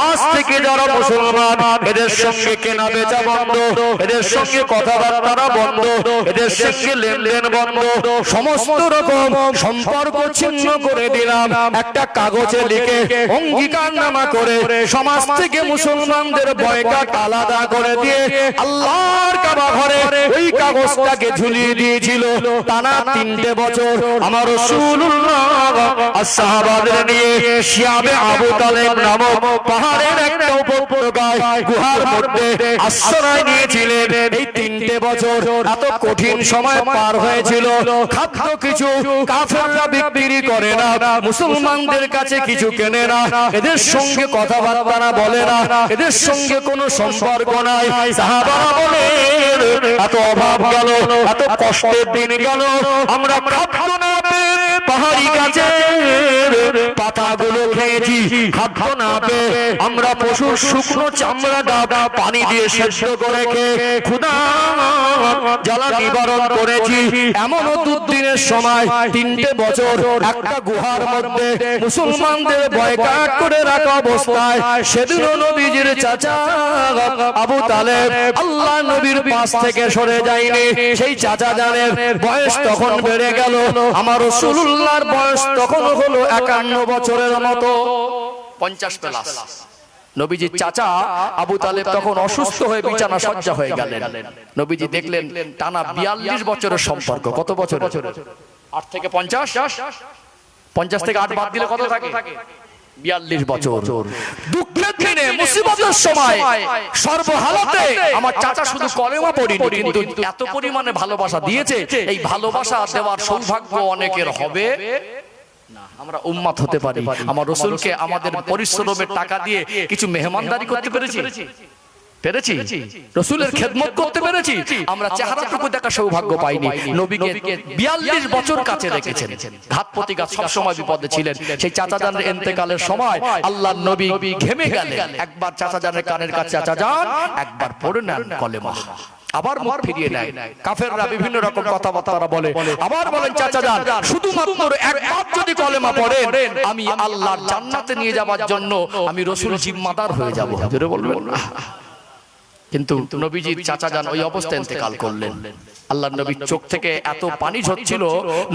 আজ থেকে যারা মুসলমান এদের সঙ্গে কেনা বেচা বন্ধ, এদের সঙ্গে কথাবার্তা বন্ধ, এদের সঙ্গে লেনদেন বন্ধ, সমস্ত রকম সম্পর্ক ছিন্ন করে দিলাম। একটা কাগজে লিখে অঙ্গীকারনামা করে সমাজ থেকে মুসলমানদের বয়কট আলাদা করে দিয়ে আল্লাহর কাবা ঘরে ওই কাগজটাকে ঝুলিয়ে দিয়েছিল। টানা 3 বছর আমার রাসূলুল্লাহ আসহাবাদের নিয়ে শিয়াবে আবু তালেব নামক পাহাড়ের একটা উপত্যকায় গুহার মধ্যে আশ্রয় নিয়েছিলেন। এই 3 বছর এত কঠিন সময় পার হয়েছিল। খাদ্য কিছু কাফেররা বিক্রি করে না, মুসলমানদের কাছে কিছু কেনে না, এদের সঙ্গে কথাবার্তা না বলে না, এদের সঙ্গে কোনো সম্পর্ক নাই। সাহাবারা বলেন, এত অভাব গেল, এত কষ্টের দিন গেল, আমরা খাদ্য না পেয়ে পাহাড়ি গাছের পাতাগুলো খেয়েছি, খাদ্য না পেয়ে আমরা পশুর শুকনো চামড়া ডাব পানি দিয়ে সেদ্ধ করে খেয়ে ক্ষুধা জ্বালা নিবারণ করেছি। এমন দুর্দিনের সময় 3 বছর একটা গুহার মধ্যে মুসলমানদের বয়কট করে রাখা অবস্থায় সেদিন নবীজির চাচা আবু তালেব আল্লাহ নবীর পাশ থেকে সরে যায়নি। সেই চাচা জানের বয়স তখন বেড়ে গেল, আমার রাসূলুল্লাহর বয়স তখন হলো 51 বছরের মতো, 50 প্লাস। নবীজির চাচা আবু তালেব তখন অসুস্থ হয়ে বিছানা শয্যা হয়ে গেলেন। নবীজি দেখলেন টানা 42 বছরের সম্পর্ক। কত বছর? 8 থেকে 50, 50 থেকে 8 বাদ দিলে কত থাকে? 42 বছর। দুঃখের দিনে, মুসিবতের সময়, সর্বহালতে আমার চাচা শুধু কলেমা পড়েনি, কিন্তু এত পরিমাণে ভালোবাসা দিয়েছে, এই ভালোবাসা দেওয়ার সৌভাগ্য অনেকের হবে না। আমরা উম্মত হতে পারি, আমার রাসূলকে আমাদের পরিশ্রমের টাকা দিয়ে কিছু মেহমানদারি করতে পেরেছি, রাসূলের খেদমত করতে পেরেছি, আমরা চেহারাটুকু দেখা সৌভাগ্য পাইনি। নবীকে 42 বছর কাছে রেখেছেন, ঘাত প্রতিঘাত সব সময় বিপদে ছিলেন। সেই চাচা জানের ইন্তেকালের সময় আল্লাহর নবী ঘেমে গেলেন। একবার চাচা জানের কানের কাছে, চাচা জান একবার পড়ে নেন কলেমা, আবার মুখ ফিরিয়ে নেয়। কাফেররা বিভিন্ন রকম কথাবার্তা বলে, আবার বলেন চাচা যান শুধুমাত্র একবার যদি কলেমা পড়েন আমি আল্লাহর জান্নাতে নিয়ে যাওয়ার জন্য আমি রাসূল জিম্মাদার হয়ে যাব। জোরে বলবেন না। কিন্তু নবীজির চাচা যান ওই অবস্থায় ইন্তেকাল করলেন। আল্লাহর নবীর চোখ থেকে এত পানি ঝরছিল,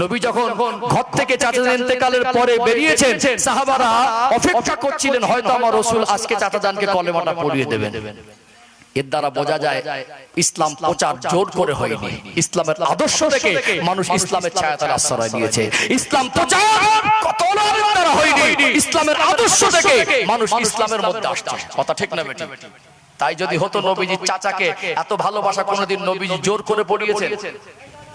নবী যখন ঘর থেকে চাচাজান ইন্তেকালের পরে বেরিয়েছেন, সাহাবারা অপেক্ষা করছিলেন হয়তো আমার রাসূল আজকে চাচাজানকে কলেমাটা পড়িয়ে দেবেন। এর দ্বারা বোঝা যায় ইসলাম প্রচার জোর করে হয়নি, ইসলামের আদর্শ দেখে মানুষ ইসলামের ছায়াতলে আশ্রয় নিয়েছে। ইসলাম প্রচার কতলের দ্বারা হয়নি, ইসলামের আদর্শ দেখে মানুষ ইসলামের মধ্যে আসছে। কথা ঠিক না বেটি? তাই যদি হতো নবীজির চাচাকে এত ভালোবাসা কোনোদিন নবীজি জোর করে পড়িয়েছেন?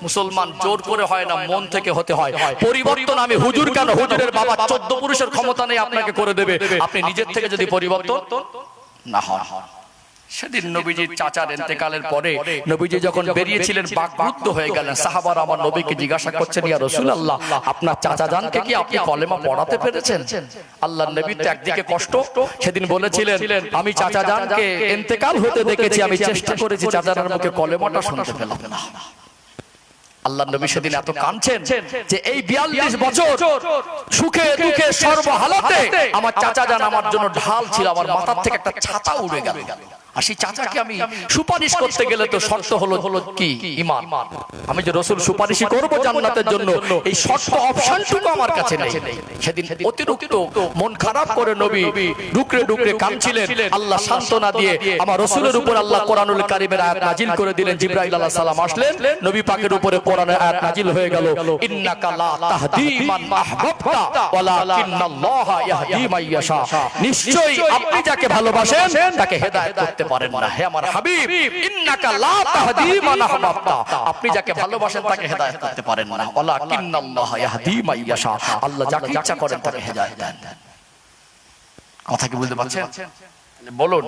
মুসলমান জোর করে হয় না, মন থেকে হতে হয়। পরিবর্তন আমি হুজুর কেন, হুজুরের বাবা 14 পুরুষের ক্ষমতা নেই আপনাকে করে দেবে। আপনি নিজের থেকে যদি পরিবর্তন না হন। সেদিন নবীজির চাচার ইন্তেকালের পরে নবীজি যখন বেরিয়েছিলেন বাকরুদ্ধ হয়ে গেলেন। সাহাবারা আমার নবীকে জিজ্ঞাসা করছেন, ইয়া রাসূলুল্লাহ, আপনার চাচাজানকে কি আপনি কলেমা পড়াতে পেরেছেন? আল্লাহর নবী তো একদিকে কষ্ট, সেদিন বলেছিলেন আমি চাচাজানকে ইন্তেকাল হতে দেখেছি, আমি চেষ্টা করেছি চাচাজানের মুখে কলেমাটা শুনতে পেলাম না। আল্লাহর নবী সেদিন এত কাঁদছেন যে এই 42 বছর সুখে দুঃখে সর্বহালাতে আমার চাচাজান আমার জন্য ঢাল ছিল, আমার মাথার থেকে একটা ছাতা উড়ে গেল। আর সেই চাচাকে আমি সুপারিশ করতে গেলে তো শর্ত হলো কি? ঈমান। আমি যে রাসূল সুপারিশই করব জান্নাতের জন্য, এই শর্ত অপশনটুকু আমার কাছে নেই। সেদিন অতিরিক্ত মন খারাপ করে নবী ডুকরে ডুকরে কাঁদছিলেন। আল্লাহ সান্ত্বনা দিয়ে আমার রাসূলের উপর আল্লাহ কোরআনুল কারীমের আয়াত নাজিল করে দিলেন। জিবরাইল আলাইহিস সালাম আসলেন, নবী পাকের উপরে কোরআনের আয়াত নাজিল হয়ে গেল, ইন্নাকা লা তাহদি মান আহবাবতা ওয়ালাকিন্নাল্লাহা ইয়াহদি মান ইয়াশা। নিশ্চয়ই আপনি যাকে ভালোবাসেন তাকে হেদায়েত করতে পারেন না। হে আমার হাবিব, ইন্নাকা লা তাহদি মান আহবাবতা, আপনি যাকে ভালোবাসেন তাকে হেদায়েত করতে পারেন না। ওয়ালাকিন্নাল্লাহা ইয়াহদি মান ইয়াশা, আল্লাহ যাকে ইচ্ছা করেন তাকে হেদায়েত দেন। কথা কি বলতে পারছেন? বলুন,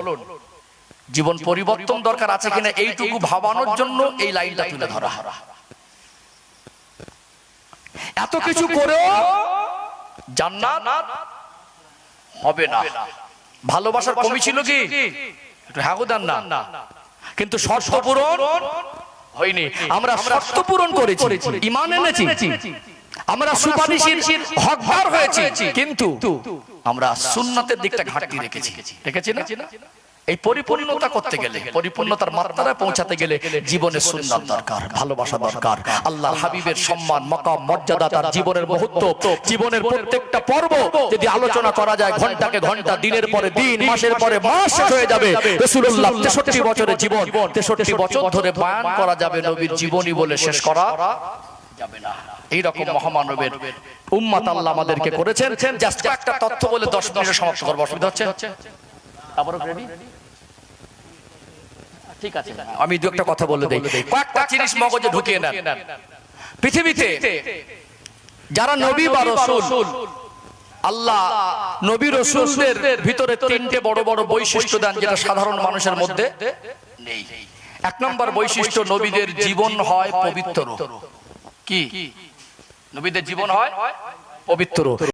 জীবন পরিবর্তন দরকার আছে কিনা এইটুকু ভাবানোর জন্য এই লাইনটা তুলে ধরা। এত কিছু করেও জান্নাত হবে না। ভালোবাসার কমি ছিল কি? একটু হ্যাঁ দেন না। কিন্তু শর্ত পূরণ হয়নি। আমরা শর্ত পূরণ করেছি, ঈমান এনেছি, আমরা সুপারিশের হকদার হয়েছি, কিন্তু আমরা সুন্নাতের দিকটা ঘাটতি রেখেছি না? এই পরিপূর্ণতা করতে গেলে, পরিপূর্ণতার মাত্রায় পৌঁছাতে গেলে জীবনে সুন্নাত দরকার, ভালোবাসা দরকার। আল্লাহর হাবিবের সম্মান, মাকাম, মর্যাদা, তার জীবনের মুহূর্ত, জীবনের প্রত্যেকটা পর্ব যদি আলোচনা করা যায়, ঘন্টাকে ঘন্টা, দিনের পরে দিন, মাসের পরে মাস শেষ হয়ে যাবে। রাসূলুল্লাহ 63 বছরের জীবন, 63 বছর ধরে বয়ান করা যাবে, নবীর জীবনী বলে শেষ করা যাবে না। এইরকম মহামানবের উম্মত আল্লাহ আমাদেরকে করেছেন। জাস্ট একটা তথ্য বলে 10 মিনিটে সমাপ্ত করব, অসুবিধা হচ্ছে? ঠিক আছে, আমি দু একটা কথা বলে দেই, কয়েকটা জিনিস মগজে ঢুকিয়ে নেন। পৃথিবীতে যারা নবী বা রাসূল, আল্লাহ নবী রাসূলদের ভিতরে তিনটে বড় বড় বৈশিষ্ট্য দেন যেটা সাধারণ মানুষের মধ্যে নেই। এক নম্বর বৈশিষ্ট্য, নবীদের জীবন হয় পবিত্র। কি? নবীদের জীবন হয় পবিত্র।